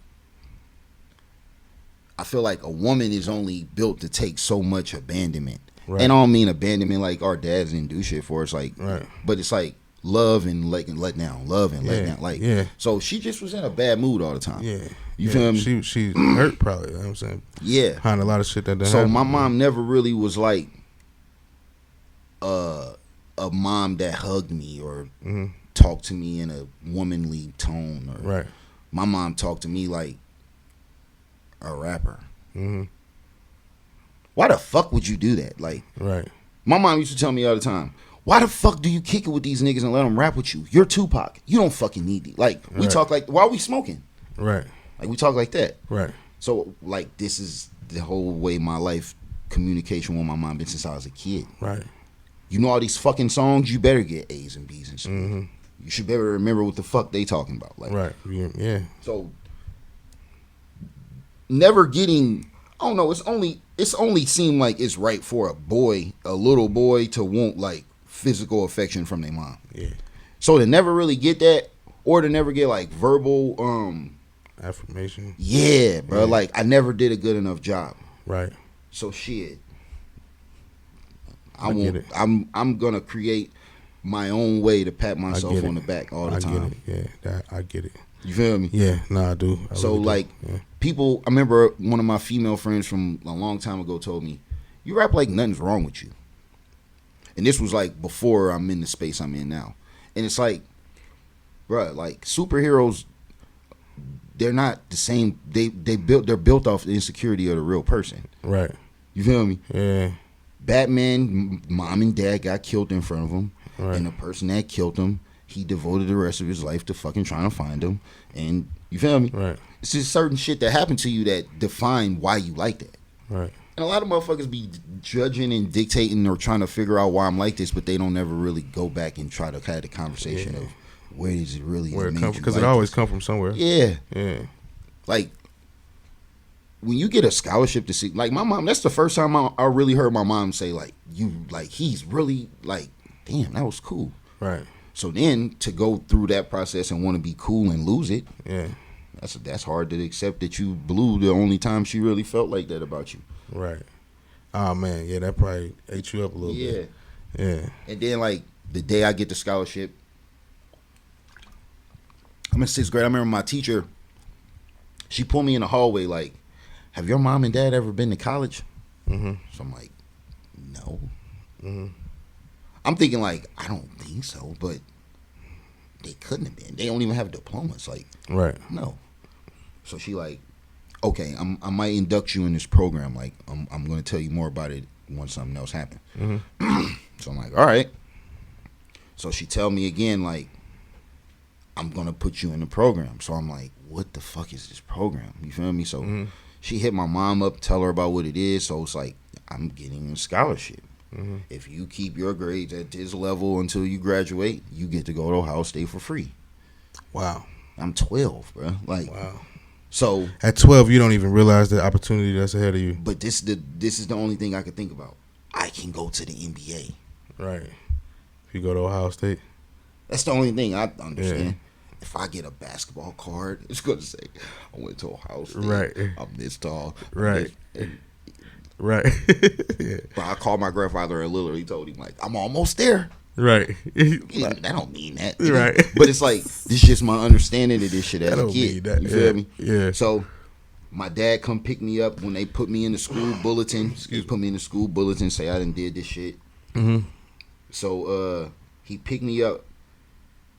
I feel like a woman is only built to take so much abandonment. Right. And I don't mean abandonment like our dads didn't do shit for us, like, right. But it's like love and let down, love and let down, like. Yeah. So she just was in a bad mood all the time. Yeah. You feel me? She hurt probably. You know what I'm saying. Yeah. Behind a lot of shit that. So my mom never really was like a mom that hugged me or talked to me in a womanly tone. Or, right. My mom talked to me like a rapper. Mm-hmm. Why the fuck would you do that? Like, right. My mom used to tell me all the time, why the fuck do you kick it with these niggas and let them rap with you? You're Tupac. You don't fucking need it. Like, we talk like, why are we smoking? Right. Like, we talk like that. Right. So, like, this is the whole way my life communication with my mom been since I was a kid. Right. You know all these fucking songs, you better get A's and B's and shit. Mm-hmm. You should be able to remember what the fuck they talking about. Like, right. Yeah. So, never getting, I don't know, it's only seemed like it's right for a little boy to want like physical affection from their mom. Yeah. So to never really get that, or to never get like verbal affirmation. Yeah, bro. Yeah. Like I never did a good enough job. Right. So shit. I'm gonna create my own way to pat myself on the back all the time. Get it. Yeah, I get it. You feel me? Yeah, no, I do. So really like people, I remember one of my female friends from a long time ago told me, you rap like nothing's wrong with you. And this was like before I'm in the space I'm in now. And it's like, bruh, like superheroes, they're not the same. They're built off the insecurity of the real person. Right. You feel me? Yeah. Batman, mom and dad got killed in front of him. Right. And the person that killed him, he devoted the rest of his life to fucking trying to find him. And you feel me? Right. It's just certain shit that happened to you that define why you like that. Right. And a lot of motherfuckers be judging and dictating or trying to figure out why I'm like this, but they don't ever really go back and try to have the conversation of where does it really come from? Because it always come from somewhere. Yeah. Yeah. Like, when you get a scholarship to see, like my mom, that's the first time I really heard my mom say, like, he's really, like, damn, that was cool. Right. So then to go through that process and want to be cool and lose it, yeah, that's hard to accept that you blew the only time she really felt like that about you. Right. Oh man, yeah, that probably ate you up a little bit. Yeah. And then like the day I get the scholarship, I'm in 6th grade. I remember my teacher, she pulled me in the hallway like, have your mom and dad ever been to college? Mm-hmm. So I'm like, no. Mm-hmm. I'm thinking like, I don't think so, but they couldn't have been. They don't even have diplomas. Like, right. No. So she like, okay, I might induct you in this program. Like, I'm going to tell you more about it once something else happens. Mm-hmm. So I'm like, all right. So she tell me again, like, I'm going to put you in the program. So I'm like, what the fuck is this program? You feel me? So she hit my mom up, tell her about what it is. So it's like, I'm getting a scholarship. Mm-hmm. If you keep your grades at this level until you graduate, you get to go to Ohio State for free. Wow. I'm 12, bro. Like, wow. So at 12, you don't even realize the opportunity that's ahead of you. But this is the only thing I could think about. I can go to the NBA. Right. If you go to Ohio State. That's the only thing I understand. Yeah. If I get a basketball card, it's going to say, I went to Ohio State. Right. I'm this tall. Right. Right. Yeah. But I called my grandfather and literally told him, like, I'm almost there. Right. That don't mean that. Right. But it's like, this is just my understanding of this shit as a kid. You feel me? Yeah. So my dad come pick me up when they put me in the school bulletin. He put me in the school bulletin, say I done did this shit. Mm-hmm. So he picked me up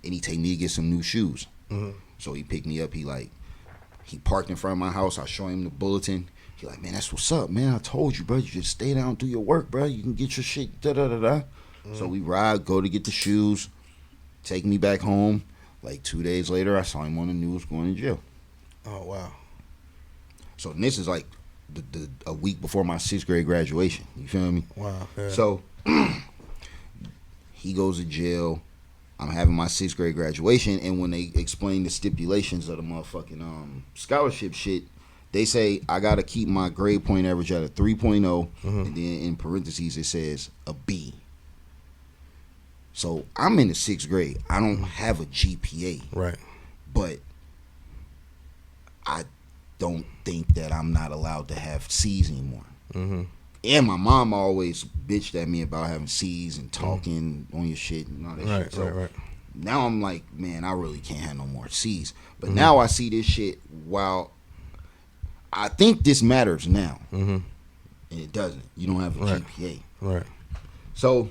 and he take me to get some new shoes. Mm-hmm. So he picked me up. He parked in front of my house. I show him the bulletin. He like, man, that's what's up, man. I told you, bro. You just stay down and do your work, bro. You can get your shit, da-da-da-da. Mm-hmm. So we ride, go to get the shoes, take me back home. Like 2 days later, I saw him on the news going to jail. Oh, wow. So this is like a week before my 6th grade graduation. You feel me? Wow. Yeah. So he goes to jail. I'm having my 6th grade graduation, and when they explain the stipulations of the motherfucking scholarship shit, they say I got to keep my grade point average at a 3.0, and then in parentheses it says a B. So I'm in the 6th grade. I don't have a GPA. Right. But I don't think that I'm not allowed to have C's anymore. Mm-hmm. And my mom always bitched at me about having C's and talking on your shit and all that shit. So Right. now I'm like, man, I really can't have no more C's. But now I see this shit while I think this matters now. Mm-hmm. And it doesn't. You don't have a GPA. Right. So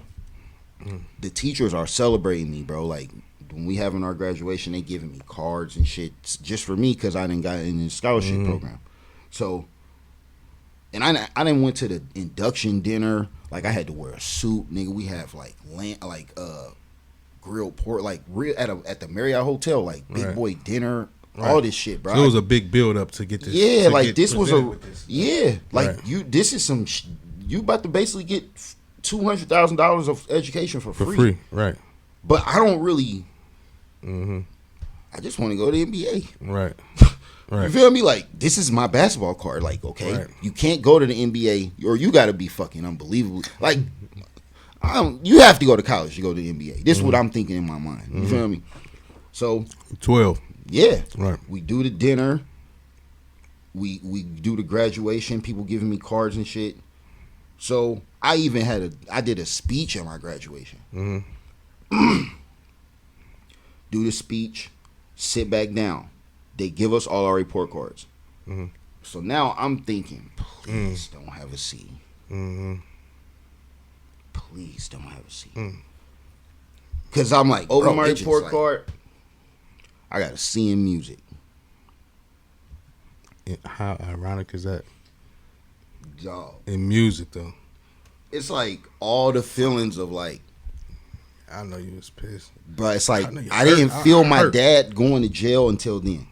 the teachers are celebrating me, bro. Like when we having our graduation, they giving me cards and shit just for me because I didn't got in the scholarship program. So, and I didn't went to the induction dinner. Like I had to wear a suit, nigga. We have like grilled pork, like real at the Marriott Hotel, like big boy dinner. Right. All this shit, bro. So it was a big build up to get this. Yeah, like this was Right. this is some. You about to basically get $200,000 of education for free. Right. But I don't really. I just want to go to the NBA. Right. You feel me? Like this is my basketball card. Like okay, you can't go to the NBA, or you got to be fucking unbelievable. Like you have to go to college to go to the NBA. This is what I'm thinking in my mind. You feel me? So 12. Yeah. Right. We do the dinner. We do the graduation. People giving me cards and shit. So I even I did a speech at my graduation. Do the speech, sit back down. They give us all our report cards. So now I'm thinking, please don't have a C. Please don't have a C. Because I'm like, over my report card, I got a C in music. How ironic is that? Dog. In music, though. It's like all the feelings of like. I know you was pissed. But it's like, I didn't feel my dad going to jail until then.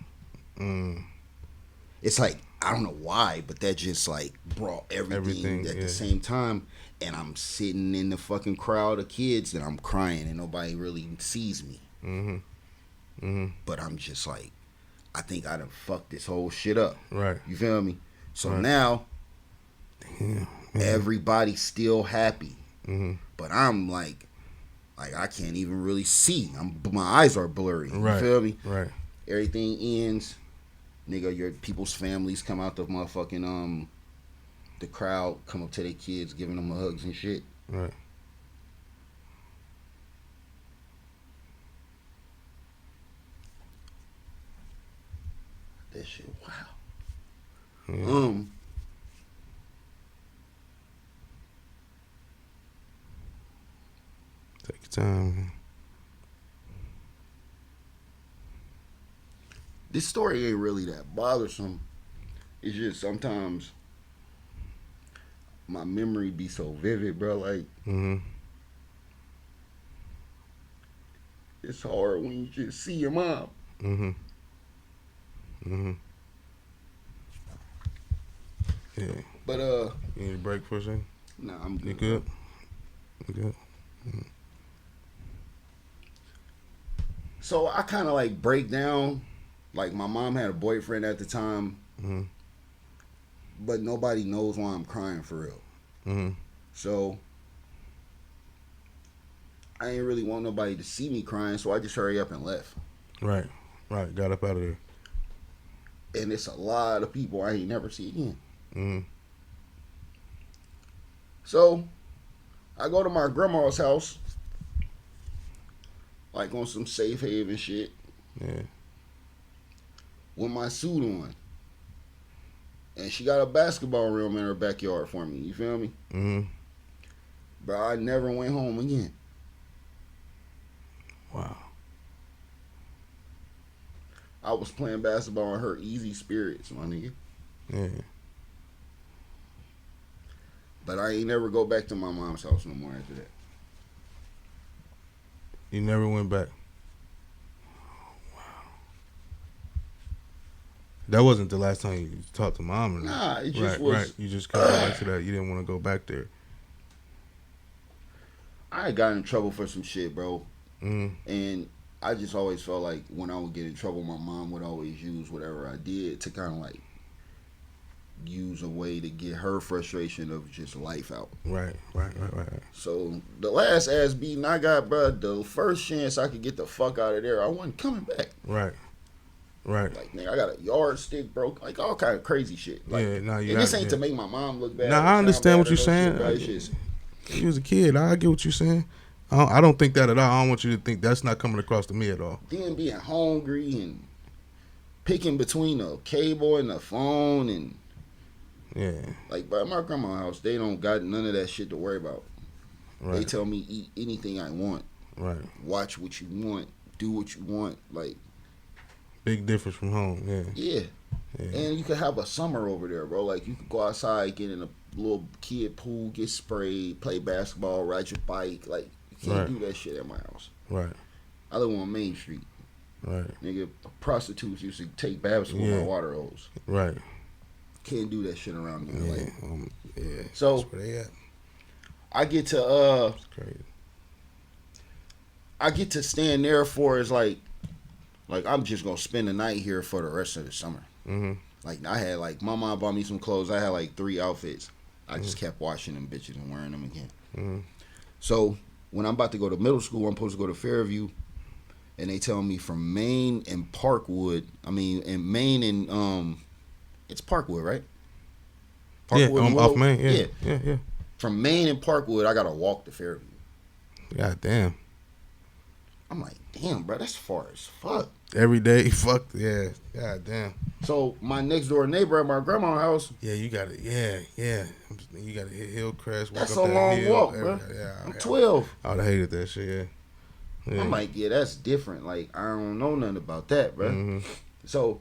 It's like, I don't know why, but that just like brought everything at the same time. And I'm sitting in the fucking crowd of kids and I'm crying and nobody really sees me. But I'm just like, I think I done fucked this whole shit up. Right. You feel me? So now, everybody's still happy. But I'm like I can't even really see. My eyes are blurry. You feel me? Right. Everything ends. Nigga, your people's families come out the motherfucking the crowd, come up to their kids, giving them hugs and shit. Right. That shit, wow. Take your time. This story ain't really that bothersome. It's just sometimes my memory be so vivid, bro. Like, it's hard when you just see your mom. Yeah. But you need a break for a second? Nah, I'm good. You good? You good? So I kind of like break down. Like my mom had a boyfriend at the time, but nobody knows why I'm crying for real. So I ain't really want nobody to see me crying, so I just hurry up and left. Right. Got up out of there. And it's a lot of people I ain't never see again. So I go to my grandma's house, like on some safe haven shit. Yeah. With my suit on. And she got a basketball rim in her backyard for me. You feel me? Bro, I never went home again. Wow. I was playing basketball in her easy spirits, my nigga. Yeah. But I ain't never go back to my mom's house no more after that. You never went back? That wasn't the last time you talked to mom, or nah, it just was. Right. You just cut back to that. You didn't want to go back there. I got in trouble for some shit, bro. And I just always felt like when I would get in trouble, my mom would always use whatever I did to kind of like use a way to get her frustration of just life out. Right. So the last ass beating I got, bro, the first chance I could get the fuck out of there, I wasn't coming back. Right. Like, nigga, I got a yardstick broke, like all kind of crazy shit. Like, yeah, no, you and got, this ain't to make my mom look bad. No, I understand what you're saying. Shit, You was a kid. I get what you're saying. I don't think that at all. I don't want you to think that's not coming across to me at all. Then being hungry and picking between the cable and the phone and like, by my grandma's house, they don't got none of that shit to worry about. Right. They tell me eat anything I want. Right. Watch what you want. Do what you want. Like, big difference from home. Yeah. And you could have a summer over there, bro. Like, you could go outside, get in a little kid pool, get sprayed, play basketball, ride your bike. Like, you can't do that shit at my house. Right. I live on Main Street. Right. Nigga, prostitutes used to take baths with my water hose. Right. Can't do that shit around here. Like, so that's where they at. I get to that's crazy. I get to stand there for is like I'm just gonna spend the night here for the rest of the summer. Mm-hmm. Like, I had, like, my mom bought me some clothes. I had like 3 outfits. I just kept washing them bitches and wearing them again. Mm-hmm. So when I'm about to go to middle school, I'm supposed to go to Fairview, and they tell me from Maine and Parkwood. I mean, in Maine and it's Parkwood, right? Parkwood, off Maine. Yeah. From Maine and Parkwood, I gotta walk to Fairview. God damn. I'm like, damn, bro, that's far as fuck. Every day, fuck, yeah. God damn. So my next door neighbor at my grandma's house. Yeah, you got it. Yeah. You got to hit Hillcrest. That's a long walk, bro. I'm 12. I would have hated that shit. Yeah. I'm like, yeah, that's different. Like, I don't know nothing about that, bro. Mm-hmm. So,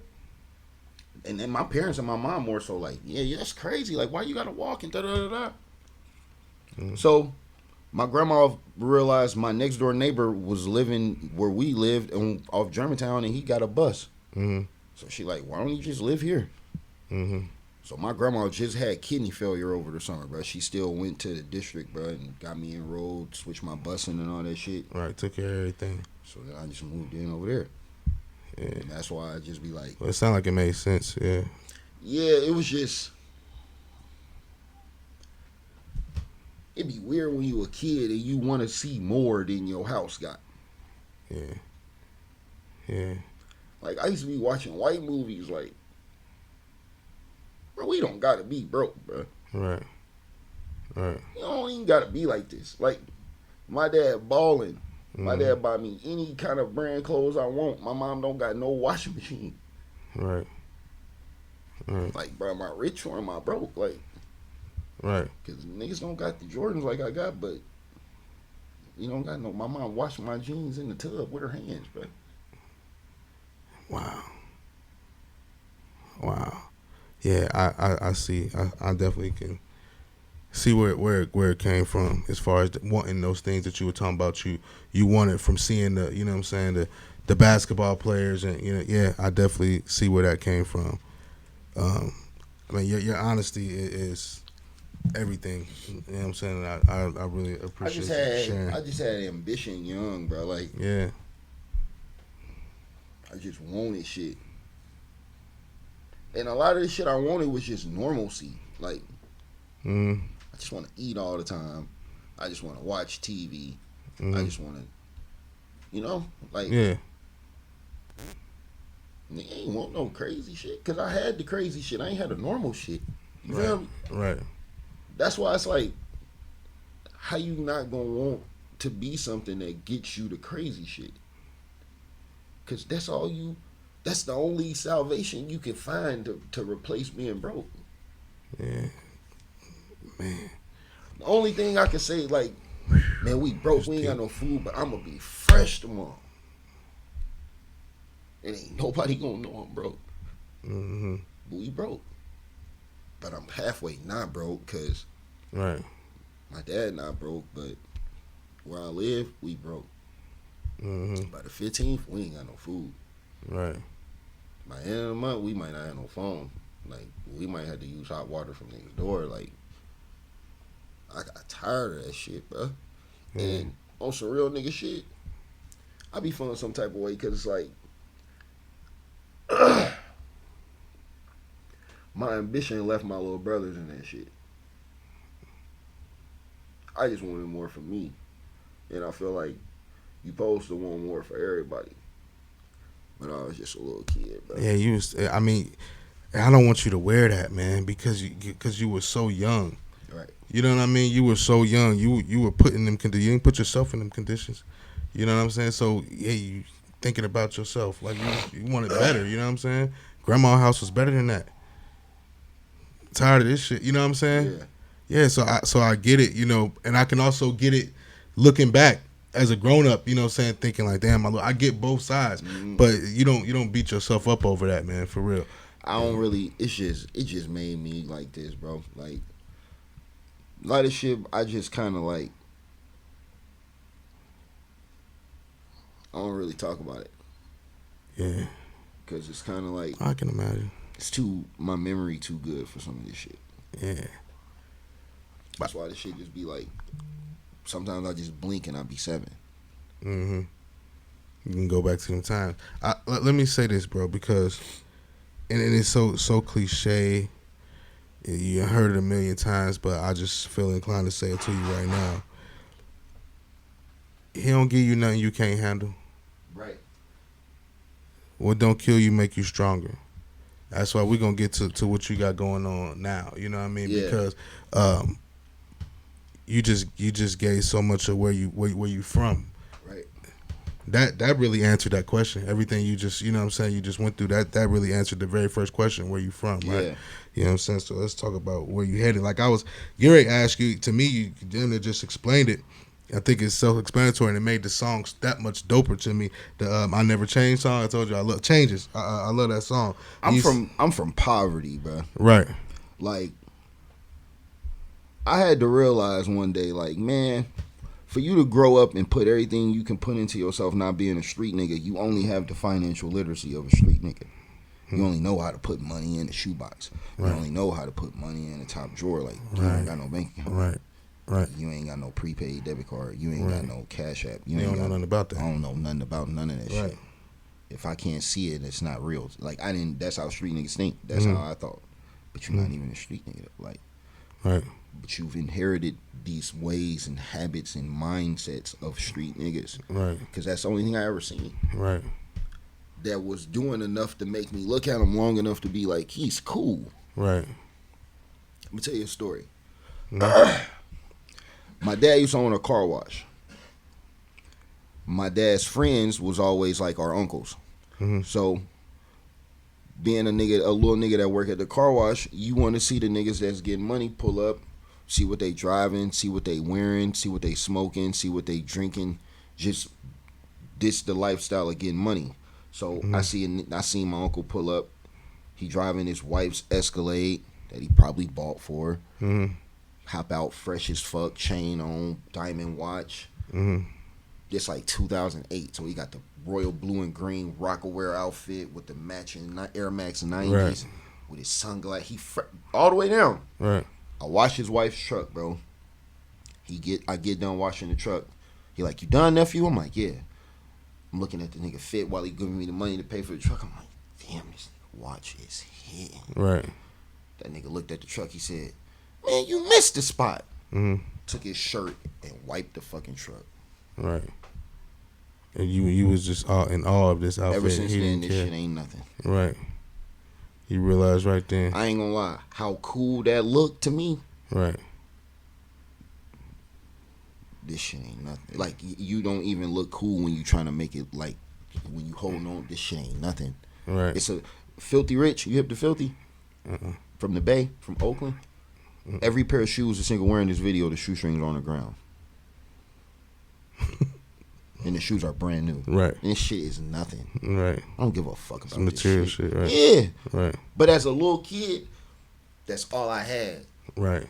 and then my parents and my mom more so like, yeah, that's crazy. Like, why you gotta walk and da-da-da-da? Mm-hmm. So, my grandma realized my next door neighbor was living where we lived off Germantown, and he got a bus. Mm-hmm. So she like, why don't you just live here? Mm-hmm. So my grandma just had kidney failure over the summer, bro. She still went to the district, bro, and got me enrolled, switched my busing and all that shit. Right, took care of everything. So then I just moved in over there. Yeah. And that's why I just be like... Well, it sounded like it made sense, yeah. Yeah, it was just... It'd be weird when you a kid and you want to see more than your house got. Yeah. Like, I used to be watching white movies like, bro, we don't got to be broke, bro. Right. You don't even got to be like this. Like, my dad balling. My dad buy me any kind of brand clothes I want. My mom don't got no washing machine. Right. Like, bro, am I rich or am I broke? Like, right. Because niggas don't got the Jordans like I got, but you don't got no. My mom washed my jeans in the tub with her hands, bro. Wow. Yeah, I see. I definitely can see where it came from as far as wanting those things that you were talking about. You wanted from seeing the, you know what I'm saying, the basketball players, and yeah, I definitely see where that came from. I mean, your honesty is everything. You know what I'm saying? I really appreciate sharing. I just had ambition young, bro. Like, yeah. I just wanted shit. And a lot of the shit I wanted was just normalcy. Like, I just want to eat all the time. I just want to watch TV. I just want to, like, yeah. I ain't want no crazy shit. Because I had the crazy shit. I ain't had the normal shit. You feel me? Right. That's why it's like, how you not going to want to be something that gets you the crazy shit? Because that's the only salvation you can find to replace being broke. Yeah. Man. The only thing I can say, like, man, we broke, we ain't got no food, but I'm going to be fresh tomorrow. And ain't nobody going to know I'm broke. Mm-hmm. But we broke. But I'm halfway not broke because right. My dad not broke, but where I live, we broke. Mm-hmm. By the 15th, we ain't got no food. Right. By the end of the month, we might not have no phone. Like, we might have to use hot water from next door. Like, I got tired of that shit, bro. And on some real nigga shit, I be feeling some type of way because it's like, My ambition left my little brothers in that shit. I just wanted more for me. And I feel like you supposed to want more for everybody. But I was just a little kid, bro. Yeah, you was. I mean, I don't want you to wear that, man, because you were so young. Right. You know what I mean? You were so young. You were put in them conditions. You didn't put yourself in them conditions. You know what I'm saying? So yeah, you thinking about yourself like you want it better. You know what I'm saying? Grandma's house was better than that. Tired of this shit. You know what I'm saying? Yeah. So I get it. You know, and I can also get it looking back as a grown up. You know what I'm saying? Thinking like, damn, I get both sides. Mm-hmm. But you don't beat yourself up over that, man. For real. I don't really. It just made me like this, bro. Like a lot of shit. I just kind of like. I don't really talk about it. Yeah. Because it's kind of like. I can imagine. It's my memory too good for some of this shit. Yeah. That's why this shit just be like. Sometimes I just blink and I be 7. Mm-hmm. You can go back to them times. Let me say this, bro, because, and it's so cliche. You heard it a million times, but I just feel inclined to say it to you right now. He don't give you nothing you can't handle. Right. What don't kill you make you stronger. That's why we're gonna get to what you got going on now. You know what I mean? Yeah. Because you just gave so much of where you from. Right. That really answered that question. Everything you just, you know what I'm saying, you just went through, that really answered the very first question, where you from, right? Yeah. You know what I'm saying? So let's talk about where you headed. Like I was, Gary asked you, to me, you damn near just explained it. I think it's self-explanatory, and it made the songs that much doper to me. The I Never Change song, I told you I love Changes. I love that song. I'm from poverty, bro. Right. Like, I had to realize one day, like, man, for you to grow up and put everything you can put into yourself, not being a street nigga, you only have the financial literacy of a street nigga. You only know how to put money in the shoebox. You only know how to put money in the top drawer. Like, you ain't got no bank account. Right. You ain't got no prepaid debit card. You ain't got no Cash App. You don't know nothing about that. I don't know nothing about none of that shit. If I can't see it, it's not real. Like, that's how street niggas think. That's how I thought. But you're not even a street nigga. Like, right. But you've inherited these ways and habits and mindsets of street niggas. Right. Because that's the only thing I ever seen. Right. That was doing enough to make me look at him long enough to be like, he's cool. Right. Let me tell you a story. My dad used to own a car wash. My dad's friends was always like our uncles. Mm-hmm. So, being a little nigga that work at the car wash, you want to see the niggas that's getting money pull up, see what they driving, see what they wearing, see what they smoking, see what they drinking. Just this the lifestyle of getting money. So I seen my uncle pull up. He driving his wife's Escalade that he probably bought for her. Mm-hmm. Hop out fresh as fuck, chain on, diamond watch. Mm-hmm. It's like 2008, so he got the royal blue and green Rockaware outfit with the matching Air Max 90s with his sunglasses. All the way down. Right. I wash his wife's truck, bro. I get done washing the truck. He like, you done, nephew? I'm like, yeah. I'm looking at the nigga fit while he giving me the money to pay for the truck. I'm like, damn, this nigga watch is hitting. Right. That nigga looked at the truck. He said, man, you missed the spot. Mm-hmm. Took his shirt and wiped the fucking truck. Right. And you was just in awe of this outfit. Ever since then, this shit ain't nothing. Right. You realized right then. I ain't gonna lie. How cool that looked to me. Right. This shit ain't nothing. Like, you don't even look cool when you trying to make it, like, when you holding on, this shit ain't nothing. Right. It's a Filthy Rich. You hip to Filthy? From the Bay, from Oakland. Every pair of shoes this nigga wearing this video, the shoestrings on the ground. And the shoes are brand new. Right. And this shit is nothing. Right. I don't give a fuck about some material shit, right? Yeah. Right. But as a little kid, that's all I had. Right.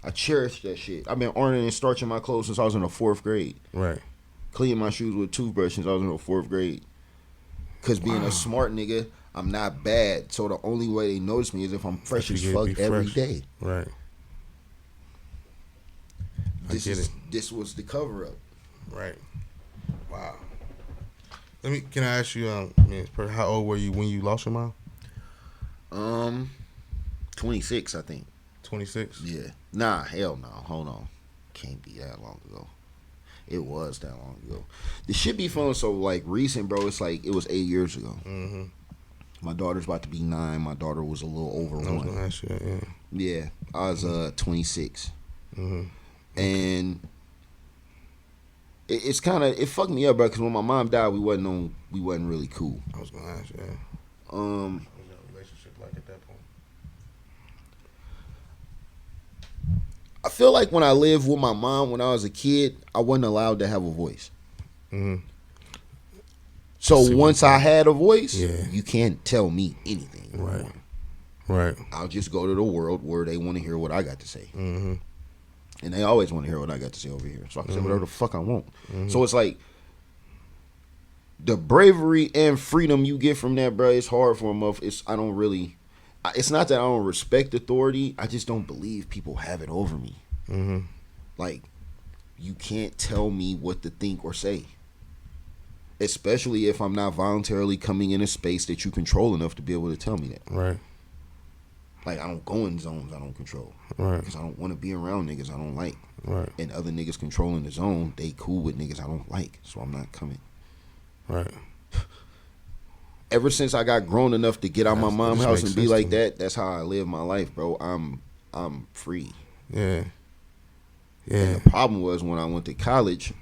I cherish that shit. I've been ironing and starching my clothes since I was in the 4th grade. Right. Cleaning my shoes with a toothbrush since I was in the 4th grade. Because being a smart nigga, I'm not bad. So the only way they notice me is if I'm fresh as fuck every day. Right. This was the cover up. Right. Wow. Can I ask you, how old were you when you lost your mom? 26, I think. 26. Yeah. Nah, hell no. Hold on. Can't be that long ago. It was that long ago. The shit be feeling so like recent, bro. It's like it was 8 years ago. Mm-hmm. My daughter's about to be 9. My daughter was a little over I was 1. gonna ask you that, yeah. Yeah, I was 26, Mm-hmm. and it's kind of, it fucked me up, bro. Because when my mom died, we wasn't really cool. I was gonna ask you that. Um, What was that relationship like at that point? I feel like when I lived with my mom when I was a kid, I wasn't allowed to have a voice. Mm-hmm. So once I had a voice, Yeah. you can't tell me anything. Right. Right. I'll just go to the world where they want to hear what I got to say. Mm-hmm. And they always want to hear what I got to say over here. So I can say whatever the fuck I want. Mm-hmm. So it's like the bravery and freedom you get from that, bro, it's hard for a motherfucker. It's not that I don't respect authority. I just don't believe people have it over me. Mm-hmm. Like, you can't tell me what to think or say. Especially if I'm not voluntarily coming in a space that you control enough to be able to tell me that. Right. Like, I don't go in zones I don't control. Right. Because I don't want to be around niggas I don't like. Right. And other niggas controlling the zone, they cool with niggas I don't like. So I'm not coming. Right. Ever since I got grown enough to get out my mom's house and be sense like to me. that, that's how I live my life, bro. I'm free. Yeah. Yeah. And the problem was when I went to college,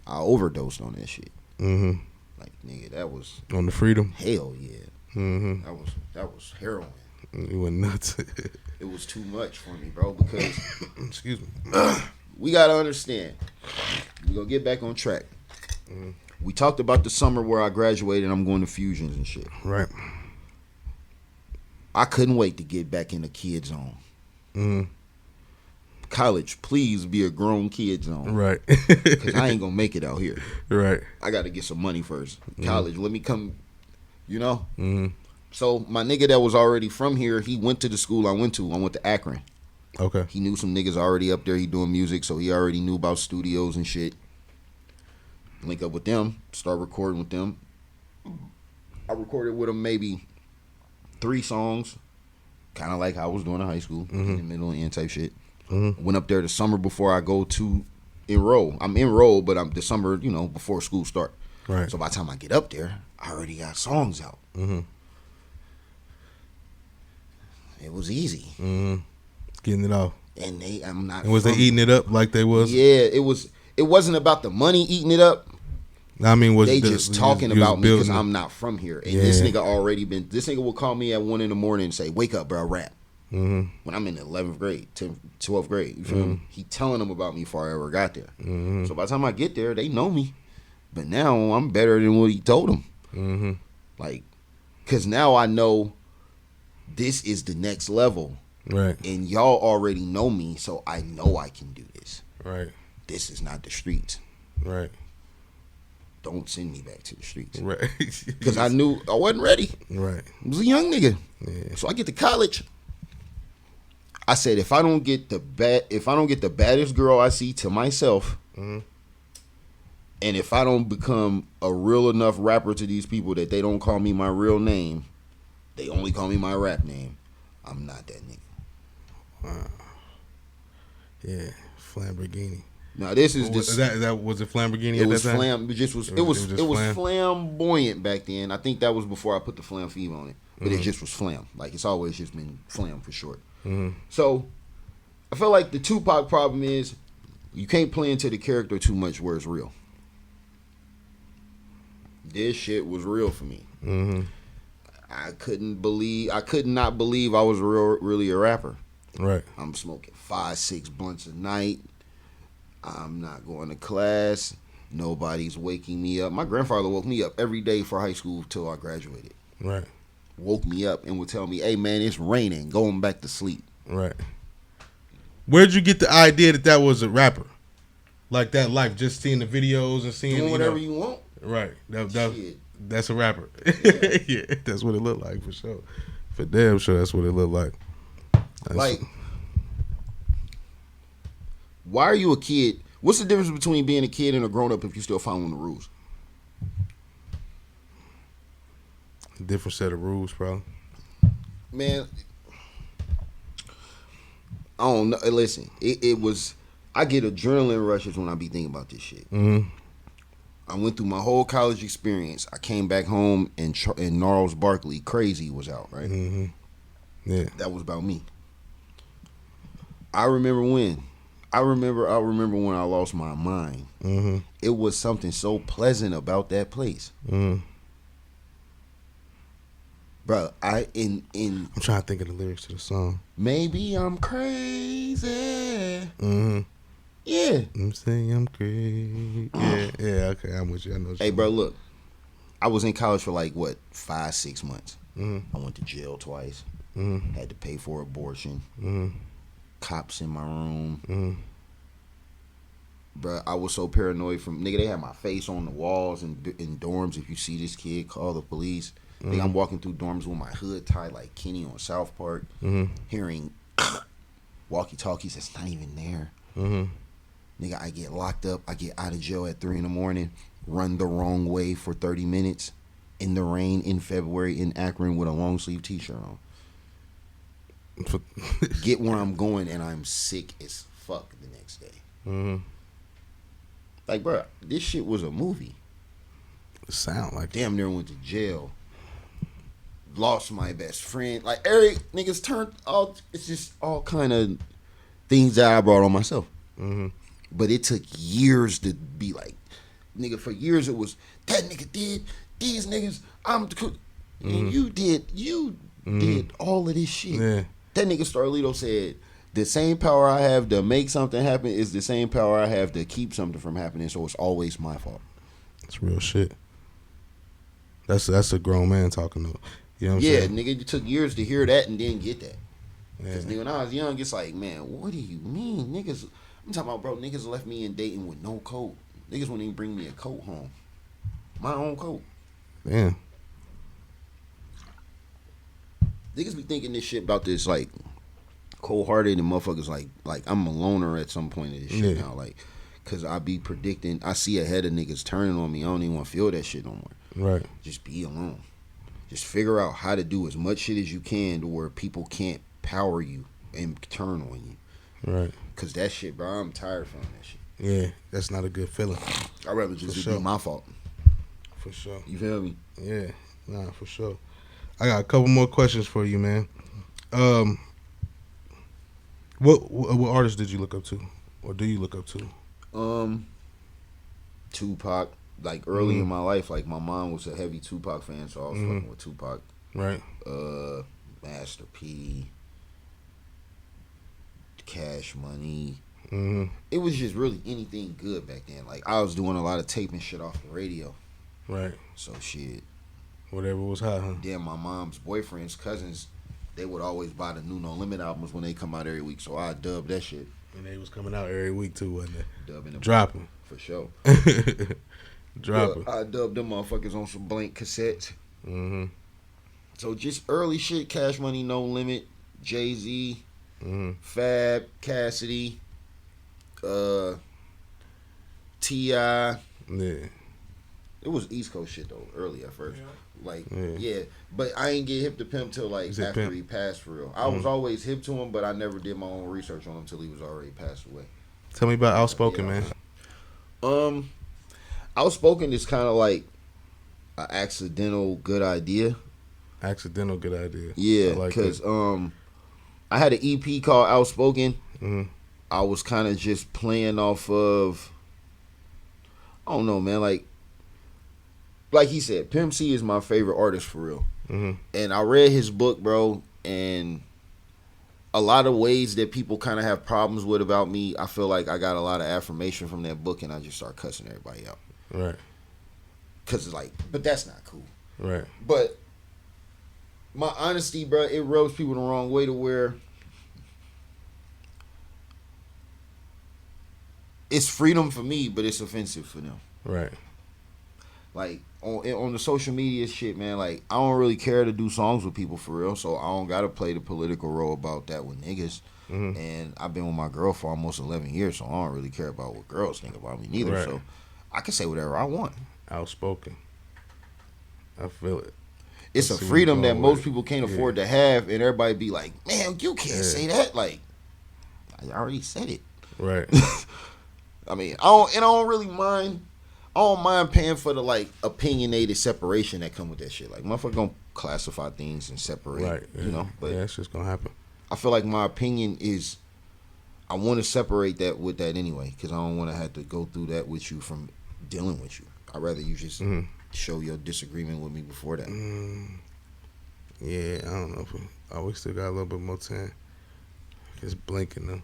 I overdosed on that shit. Mm-hmm. Like, nigga, that was On the freedom. hell yeah. Mm-hmm. That was heroin. You went nuts. It was too much for me, bro, because Excuse me. we gotta understand. We're gonna get back on track. Mm-hmm. We talked about the summer where I graduated and I'm going to fusions and shit. Right. I couldn't wait to get back in the kid zone. Mm-hmm. College, please be a grown kid zone. Right. Because I ain't gonna make it out here. Right. I gotta get some money first. College, let me come, you know? Mm-hmm. So my nigga that was already from here, he went to the school I went to. I went to Akron. Okay. He knew some niggas already up there. He doing music, so he already knew about studios and shit. Link up with them, start recording with them. I recorded with them maybe 3 songs, kind of like I was doing in high school, in the middle and end type shit. Mm-hmm. Went up there the summer before I go to enroll. I'm enrolled, but I'm the summer, before school start. Right. So by the time I get up there, I already got songs out. Mm-hmm. It was easy. Mm-hmm. Getting it off. And I'm not. And was they eating it up like they was? Yeah, it was. It wasn't about the money eating it up. I mean, was They just talking about me because building I'm not from here. And this nigga already been. This nigga will call me at 1 a.m. and say, "Wake up, bro, rap." Mm-hmm. When I'm in the 11th grade, 10th, 12th grade, you feel me? He telling them about me before I ever got there. Mm-hmm. So by the time I get there, they know me. But now I'm better than what he told them. Mm-hmm. Like, because now I know this is the next level. Right. And y'all already know me, so I know I can do this. Right. This is not the streets. Right. Don't send me back to the streets. Right. Because I knew I wasn't ready. Right. I was a young nigga. Yeah. So I get to college. I said, if I don't get the baddest girl I see to myself, Mm-hmm. and if I don't become a real enough rapper to these people that they don't call me my real name, they only call me my rap name, I'm not that nigga. Wow. Yeah. Flamborghini. Now this is this. That was it. Flamborghini. It at was that time? flam. It was flamboyant back then. I think that was before I put the flam fever on it. But it just was flam. Like, it's always just been flam for short. Mm-hmm. So I feel like the Tupac problem is you can't play into the character too much where it's real. This shit was real for me. Mm-hmm. I could not believe I was really a rapper. Right. I'm smoking 5-6 blunts a night. I'm not going to class. Nobody's waking me up. My grandfather woke me up every day for high school till I graduated. Right. Woke me up and would tell me, "Hey man, it's raining. Going back to sleep." Right. Where'd you get the idea that was a rapper? Like that life, just seeing the videos and seeing Doing whatever you want. Right. Shit. That's a rapper. Yeah, that's what it looked like for sure. For damn sure, that's what it looked like. Like, why are you a kid? What's the difference between being a kid and a grown up if you still following the rules? different set of rules, bro. Man, I don't know. Listen, it was. I get adrenaline rushes when I be thinking about this shit. Mm-hmm. I went through my whole college experience. I came back home and Gnarls Barkley, Crazy was out, right? Mm-hmm. Yeah. That was about me. I remember when I remember when I lost my mind. Mm-hmm. It was something so pleasant about that place. Mm-hmm. Bro, I'm trying to think of the lyrics to the song. Maybe I'm crazy. Mm-hmm. Yeah. I'm saying I'm crazy. Yeah, okay, I'm with you. I know. Hey, bro, look. I was in college for like, 5-6 months. Mm-hmm. I went to jail twice. Mm-hmm. Had to pay for abortion. Mm-hmm. Cops in my room. Mm-hmm. Bro, I was so paranoid from, nigga, they had my face on the walls in dorms. If you see this kid, call the police. Nigga, I'm walking through dorms with my hood tied like Kenny on South Park. Hearing walkie-talkies that's not even there. Nigga, I get locked up. I get out of jail at 3 a.m. Run the wrong way for 30 minutes in the rain in February in Akron with a long sleeve t-shirt on. Get where I'm going and I'm sick as fuck the next day. Like, bro, this shit was a movie. Sound like damn near went to jail. Lost my best friend. Like, every niggas turned all. It's just all kind of things that I brought on myself. But it took years to be like, nigga. For years it was that nigga did these niggas. And you did all of this shit. Yeah. That nigga Starlito said, the same power I have to make something happen is the same power I have to keep something from happening, so it's always my fault. That's real shit. That's a grown man talking though. You know what I'm saying? Nigga, it took years to hear that and then get that. Yeah. Because nigga, when I was young, it's like, man, what do you mean? Niggas, I'm talking about, bro, niggas left me in Dayton with no coat. Niggas wouldn't even bring me a coat home. My own coat. Damn. Niggas be thinking this shit about this, like, cold-hearted and motherfuckers like I'm a loner at some point of this shit now. Like, because I be predicting, I see ahead of niggas turning on me. I don't even want to feel that shit no more. Right. Just be alone. Just figure out how to do as much shit as you can to where people can't power you and turn on you. Right. Because that shit, bro, I'm tired of feeling that shit. Yeah, that's not a good feeling. I'd rather just be my fault. For sure. You feel me? Yeah. Nah, for sure. I got a couple more questions for you, man. What artists did you look up to, or do you look up to? Tupac. Like, early in my life, like, my mom was a heavy Tupac fan, so I was fucking with Tupac. Right. Master P, Cash Money. It was just really anything good back then. Like, I was doing a lot of taping shit off the radio. Right. So shit. Whatever was hot, huh? Then my mom's boyfriend's cousins, they would always buy the new No Limit albums when they come out every week. So I dubbed that shit. And they was coming out every week too, wasn't it? Dubbing them. Dropping. For sure. Dropping. I dubbed them motherfuckers on some blank cassettes. So just early shit, Cash Money, No Limit, Jay-Z, Fab, Cassidy, T.I. Yeah. It was East Coast shit though, early at first. Like, but I ain't get hip to Pimp till like after Pimp? He passed for real. I was always hip to him, but I never did my own research on him until he was already passed away. Tell me about Outspoken, man. Outspoken is kind of like an accidental good idea. Accidental good idea. Yeah, because I had an EP called Outspoken. I was kind of just playing off of, I don't know, man, like he said, Pimp C is my favorite artist for real. And I read his book, bro, and a lot of ways that people kind of have problems with about me, I feel like I got a lot of affirmation from that book, and I just start cussing everybody out. Right. Because it's like, but that's not cool. Right. But my honesty, bro, it rubs people the wrong way to where it's freedom for me, but it's offensive for them. Right. Like, on the social media shit, man, like, I don't really care to do songs with people for real, so I don't got to play the political role about that with niggas. And I've been with my girl for almost 11 years, so I don't really care about what girls think about me neither. Right. So I can say whatever I want. Outspoken. I feel it. It's a freedom that most people can't afford to have, and everybody be like, man, you can't say that. Like, I already said it. Right. I mean, I don't really mind. I don't mind paying for the like opinionated separation that come with that shit. Like motherfucker gonna classify things and separate. Right. Yeah. You know, but yeah, it's just gonna happen. I feel like my opinion is, I want to separate that with that anyway, because I don't want to have to go through that with you from dealing with you. I'd rather you just show your disagreement with me before that. Yeah, I don't know if we still got a little bit more time. It's blinking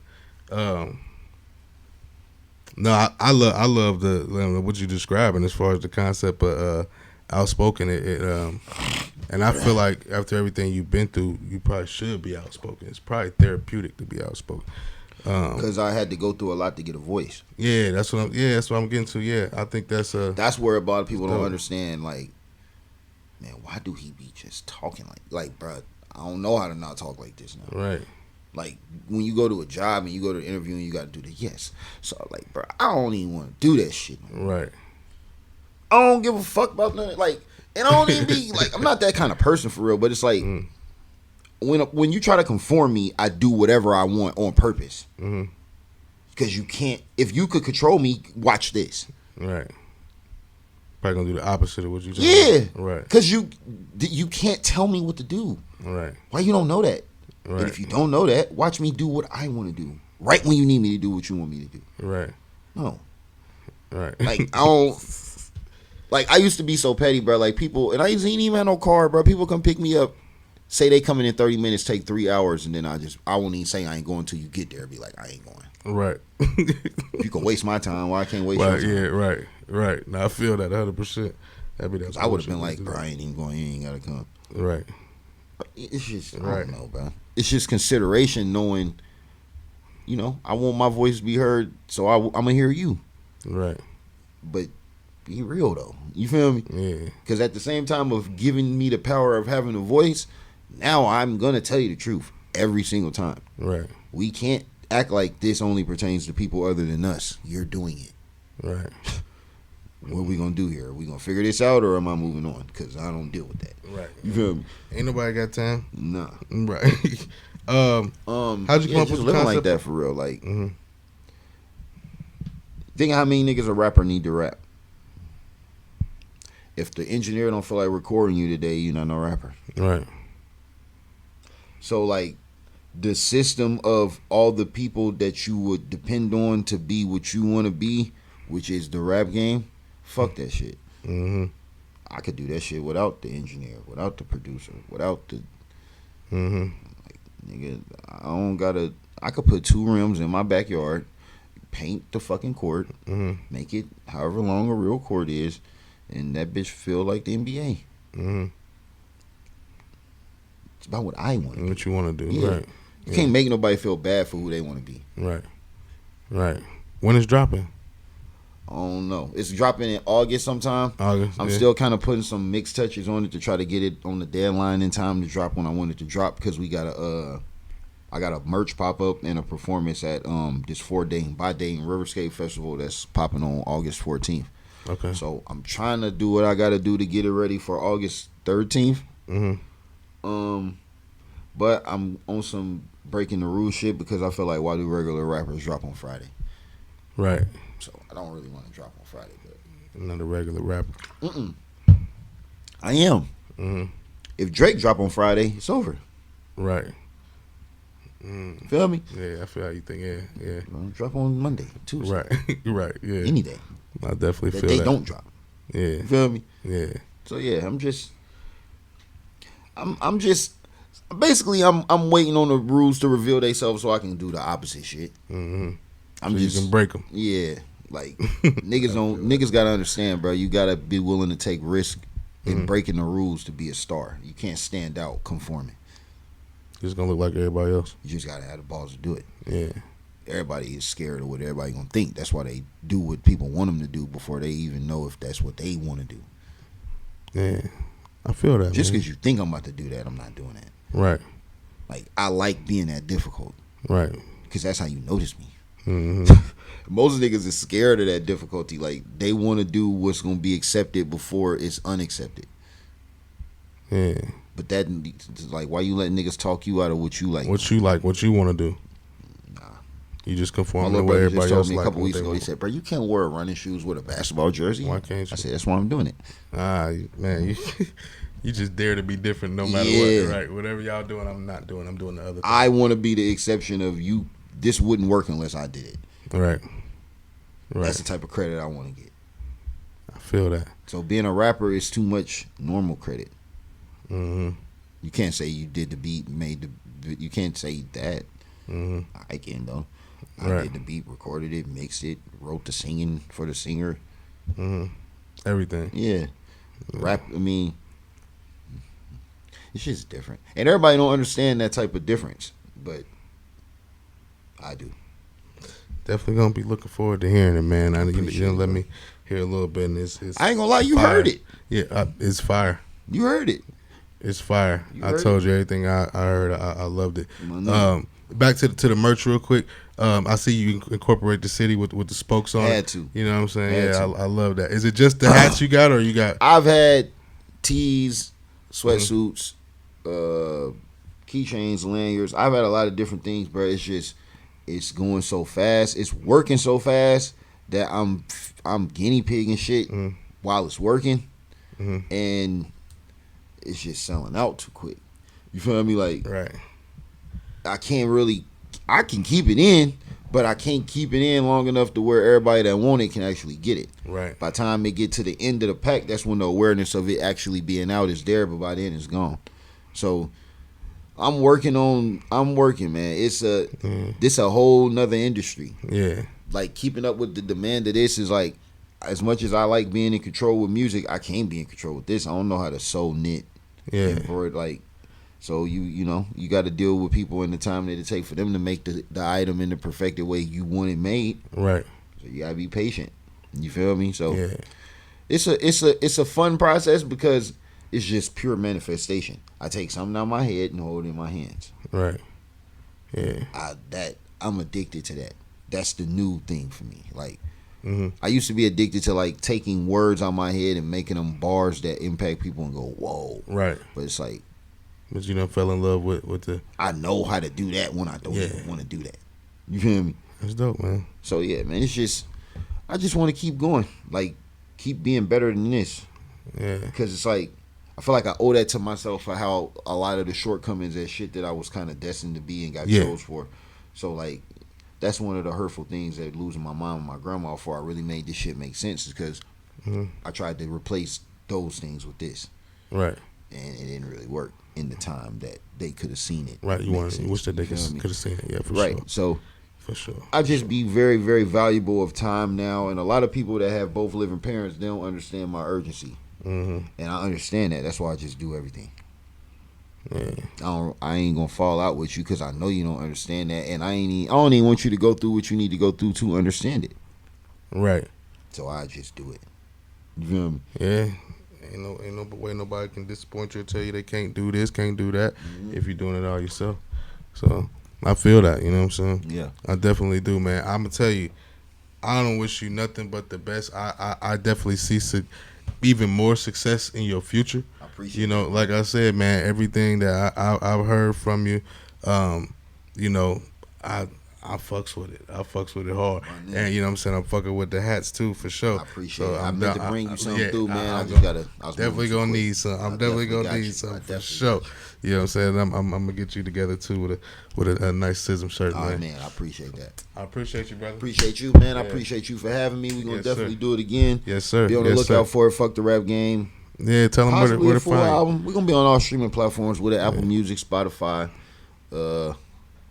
though. No, I love the what you're describing as far as the concept of outspoken. And I feel like after everything you've been through, you probably should be outspoken. It's probably therapeutic to be outspoken. Because I had to go through a lot to get a voice. Yeah, that's what I'm getting to. Yeah, I think that's where a lot of people don't understand. Like, man, why do he be just talking like, bro? I don't know how to not talk like this now. Right. Like when you go to a job and you go to an interview and you got to do the yes. So like, bro, I don't even want to do that shit. Right. I don't give a fuck about nothing. Like, and I don't even be like, I'm not that kind of person for real. But it's like when you try to conform me, I do whatever I want on purpose. Because you can't. If you could control me, watch this. Right. Probably gonna do the opposite of what you. Yeah. Right. Because you can't tell me what to do. Right. Why you don't know that? Right. And if you don't know that, watch me do what I want to do. Right when you need me to do what you want me to do. Right. No. Right. Like, I don't... Like, I used to be so petty, bro. Like, people... And I ain't even have no car, bro. People come pick me up, say they coming in 30 minutes, take 3 hours, and then I won't even say I ain't going until you get there. Be like, I ain't going. Right. If you can waste my time, why I can't waste your time? Yeah, right. Right. Now, I feel that 100%. I would have been like, bro, I ain't even going. You ain't got to come. Right. It's just, I don't know, bro. It's just consideration, knowing, you know, I want my voice to be heard, so I'm going to hear you. Right. But be real, though. You feel me? Yeah. Because at the same time of giving me the power of having a voice, now I'm going to tell you the truth every single time. Right. We can't act like this only pertains to people other than us. You're doing it. Right. What are we going to do here? Are we going to figure this out, or am I moving on? Because I don't deal with that. Right. You feel me? Ain't nobody got time? Nah. Right. How'd you come up with the living concept? like that for real? Like, think how many niggas a rapper need to rap. If the engineer don't feel like recording you today, you're not no rapper. Right. So, like, the system of all the people that you would depend on to be what you want to be, which is the rap game, fuck that shit. I could do that shit without the engineer, without the producer, without the... Like, nigga, I don't gotta... I could put 2 rims in my backyard, paint the fucking court, make it however long a real court is, and that bitch feel like the NBA. It's about what I want to do. What you want to do, Yeah. right. You can't make nobody feel bad for who they want to be. Right. Right. When it's dropping? I don't know. It's dropping in August sometime. I'm still kind of putting some mixed touches on it to try to get it on the deadline in time to drop when I want it to drop, because we got I got a merch pop up and a performance at this Dayton Riverscape Festival that's popping on August 14th. Okay. So I'm trying to do what I got to do to get it ready for August 13th. But I'm on some breaking the rules shit, because I feel like, why do regular rappers drop on Friday? Right. So I don't really want to drop on Friday, but not a regular rapper. I am. If Drake drop on Friday, it's over. Right. Feel me? Yeah, I feel how you think. Yeah. Drop on Monday, Tuesday. Right. Right. Yeah. Any day. I definitely feel they that. don't drop. Yeah. You feel me? Yeah. So yeah, I'm basically I'm waiting on the rules to reveal themselves so I can do the opposite shit. You can break them. Yeah. Like, niggas gotta understand, bro. You gotta be willing to take risk in breaking the rules to be a star. You can't stand out conforming. Just gonna look like everybody else. You just gotta have the balls to do it. Yeah. Everybody is scared of what everybody gonna think. That's why they do what people want them to do before they even know if that's what they want to do. Yeah. I feel that. Just because you think I'm about to do that, I'm not doing that. Right. Like, I like being that difficult. Right. Because that's how you notice me. Most niggas is scared of that difficulty. Like, they want to do what's going to be accepted before it's unaccepted. Yeah. But that, like, why you letting niggas talk you out of what you like? What you like, what you want to do. Nah. You just My conform to little what brother just everybody told else me a like. couple what weeks they ago. He want. said, "Bro, you can't wear running shoes with a basketball jersey." Why can't you? I said, "That's why I'm doing it." Man, you just dare to be different no matter Yeah. what. Right? Whatever y'all doing, I'm not doing. I'm doing the other thing. I want to be the exception of you. This wouldn't work unless I did it. Right. That's the type of credit I want to get. I feel that. So being a rapper is too much normal credit. Mm-hmm. You can't say you did the beat, made the. You can't say that. Mm-hmm. I can though. I did the beat, recorded it, mixed it, wrote the singing for the singer. Mm-hmm. Everything. Yeah. Rap. I mean, it's just different, and everybody don't understand that type of difference, but I do. Definitely gonna be looking forward to hearing it, man. You know, let it, me hear a little bit. And it's I ain't gonna lie, you fire. heard it. Yeah, it's fire. You heard it. It's fire. You I heard told you everything I heard. I loved it. know. Back to the merch real quick. I see you incorporate the city with the spokes on Had it. to. You know what I'm saying? Had Yeah, to. I love that. Is it just the hats you got, or you got? I've had tees, sweatsuits, keychains, lanyards. I've had a lot of different things, bro. It's just it's going so fast. It's working so fast that I'm guinea pigging shit while it's working, and it's just selling out too quick. You feel me? Like Right. I can keep it in, but I can't keep it in long enough to where everybody that want it can actually get it. Right. By the time it get to the end of the pack, that's when the awareness of it actually being out is there, but by then it's gone. So I'm working, man. This a whole nother industry. Yeah. Like keeping up with the demand of this is like, as much as I like being in control with music, I can't be in control with this. I don't know how to sew, knit, embroider, like. So you know you got to deal with people in the time that it take for them to make the item in the perfected way you want it made. Right. So you gotta be patient. You feel me? So Yeah. it's a fun process because it's just pure manifestation. I take something out of my head and hold it in my hands. Right. Yeah. I'm addicted to that. That's the new thing for me. Like Mm-hmm. I used to be addicted to like taking words out of my head and making them bars that impact people and go whoa. Right. But it's like. But you know, fell in love with the. I know how to do that when I don't even want to do that. You feel me? That's dope, man. So yeah, man, it's just I just want to keep going, like keep being better than this. Yeah. Because it's like I feel like I owe that to myself for how a lot of the shortcomings and shit that I was kind of destined to be and got chose for. So like that's one of the hurtful things that losing my mom and my grandma for I really made this shit make sense is because I tried to replace those things with this. Right. And it didn't really work in the time that they could have seen it. Right. You wish that they could have seen it. Yeah, for sure. Right. So for sure. I just be very, very valuable of time now, and a lot of people that have both living parents, they don't understand my urgency, and I understand that. That's why I just do everything. Yeah. I ain't gonna fall out with you because I know you don't understand that, and I don't even want you to go through what you need to go through to understand it. Right. So I just do it. You feel me? Yeah. Ain't no way nobody can disappoint you or tell you they can't do this, can't do that if you're doing it all yourself. So I feel that, you know what I'm saying? Yeah. I definitely do, man. I'm gonna tell you, I don't wish you nothing but the best. I definitely see even more success in your future. I appreciate you know, it. like I said, man, everything that I've heard from you, you know, I fucks with it. I fucks with it hard. And you know what I'm saying? I'm fucking with the hats too for sure. I appreciate it. I meant to bring you something through, man. I was definitely gonna need some. I'm definitely gonna need some for sure. You know what I'm saying? I'm gonna get you together too with a nice S.Y.S.M shirt, man. Oh man, I appreciate that. I appreciate you, brother. Appreciate you, man. I appreciate you for having me. We're gonna definitely do it again. Yes, sir. Be on the lookout for it. Fuck the Rap Game. Yeah, tell them Possibly where to a full find it. album. We're gonna be on all streaming platforms with it. Apple Music, Spotify.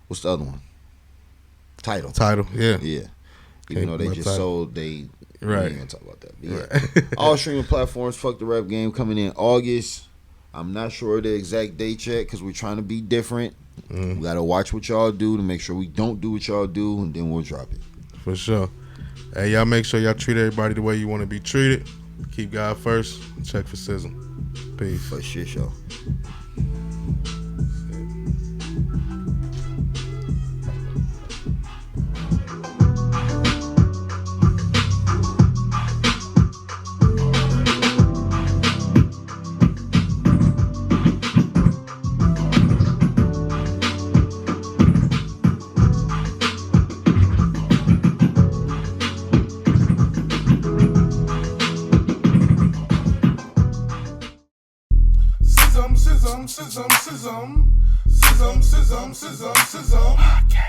What's the other one? Tidal, yeah. Yeah. Even though they just sold, they right. We ain't gonna talk about that. But yeah. All streaming platforms. Fuck the Rap Game coming in August. I'm not sure the exact date yet because we're trying to be different. We gotta watch what y'all do to make sure we don't do what y'all do, and then we'll drop it. For sure. Hey, y'all make sure y'all treat everybody the way you want to be treated. Keep God first. Check for S.Y.S.M. Peace. For shit show. S.Y.S.M, S.Y.S.M, S.Y.S.M, S.Y.S.M. S.Y.S.M, S.Y.S.M, S.Y.S.M, S.Y.S.M.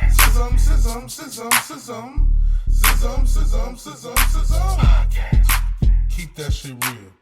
S.Y.S.M, S.Y.S.M, S.Y.S.M, S.Y.S.M. S.Y.S.M, S.Y.S.M, S.Y.S.M, S.Y.S.M. Keep that shit real.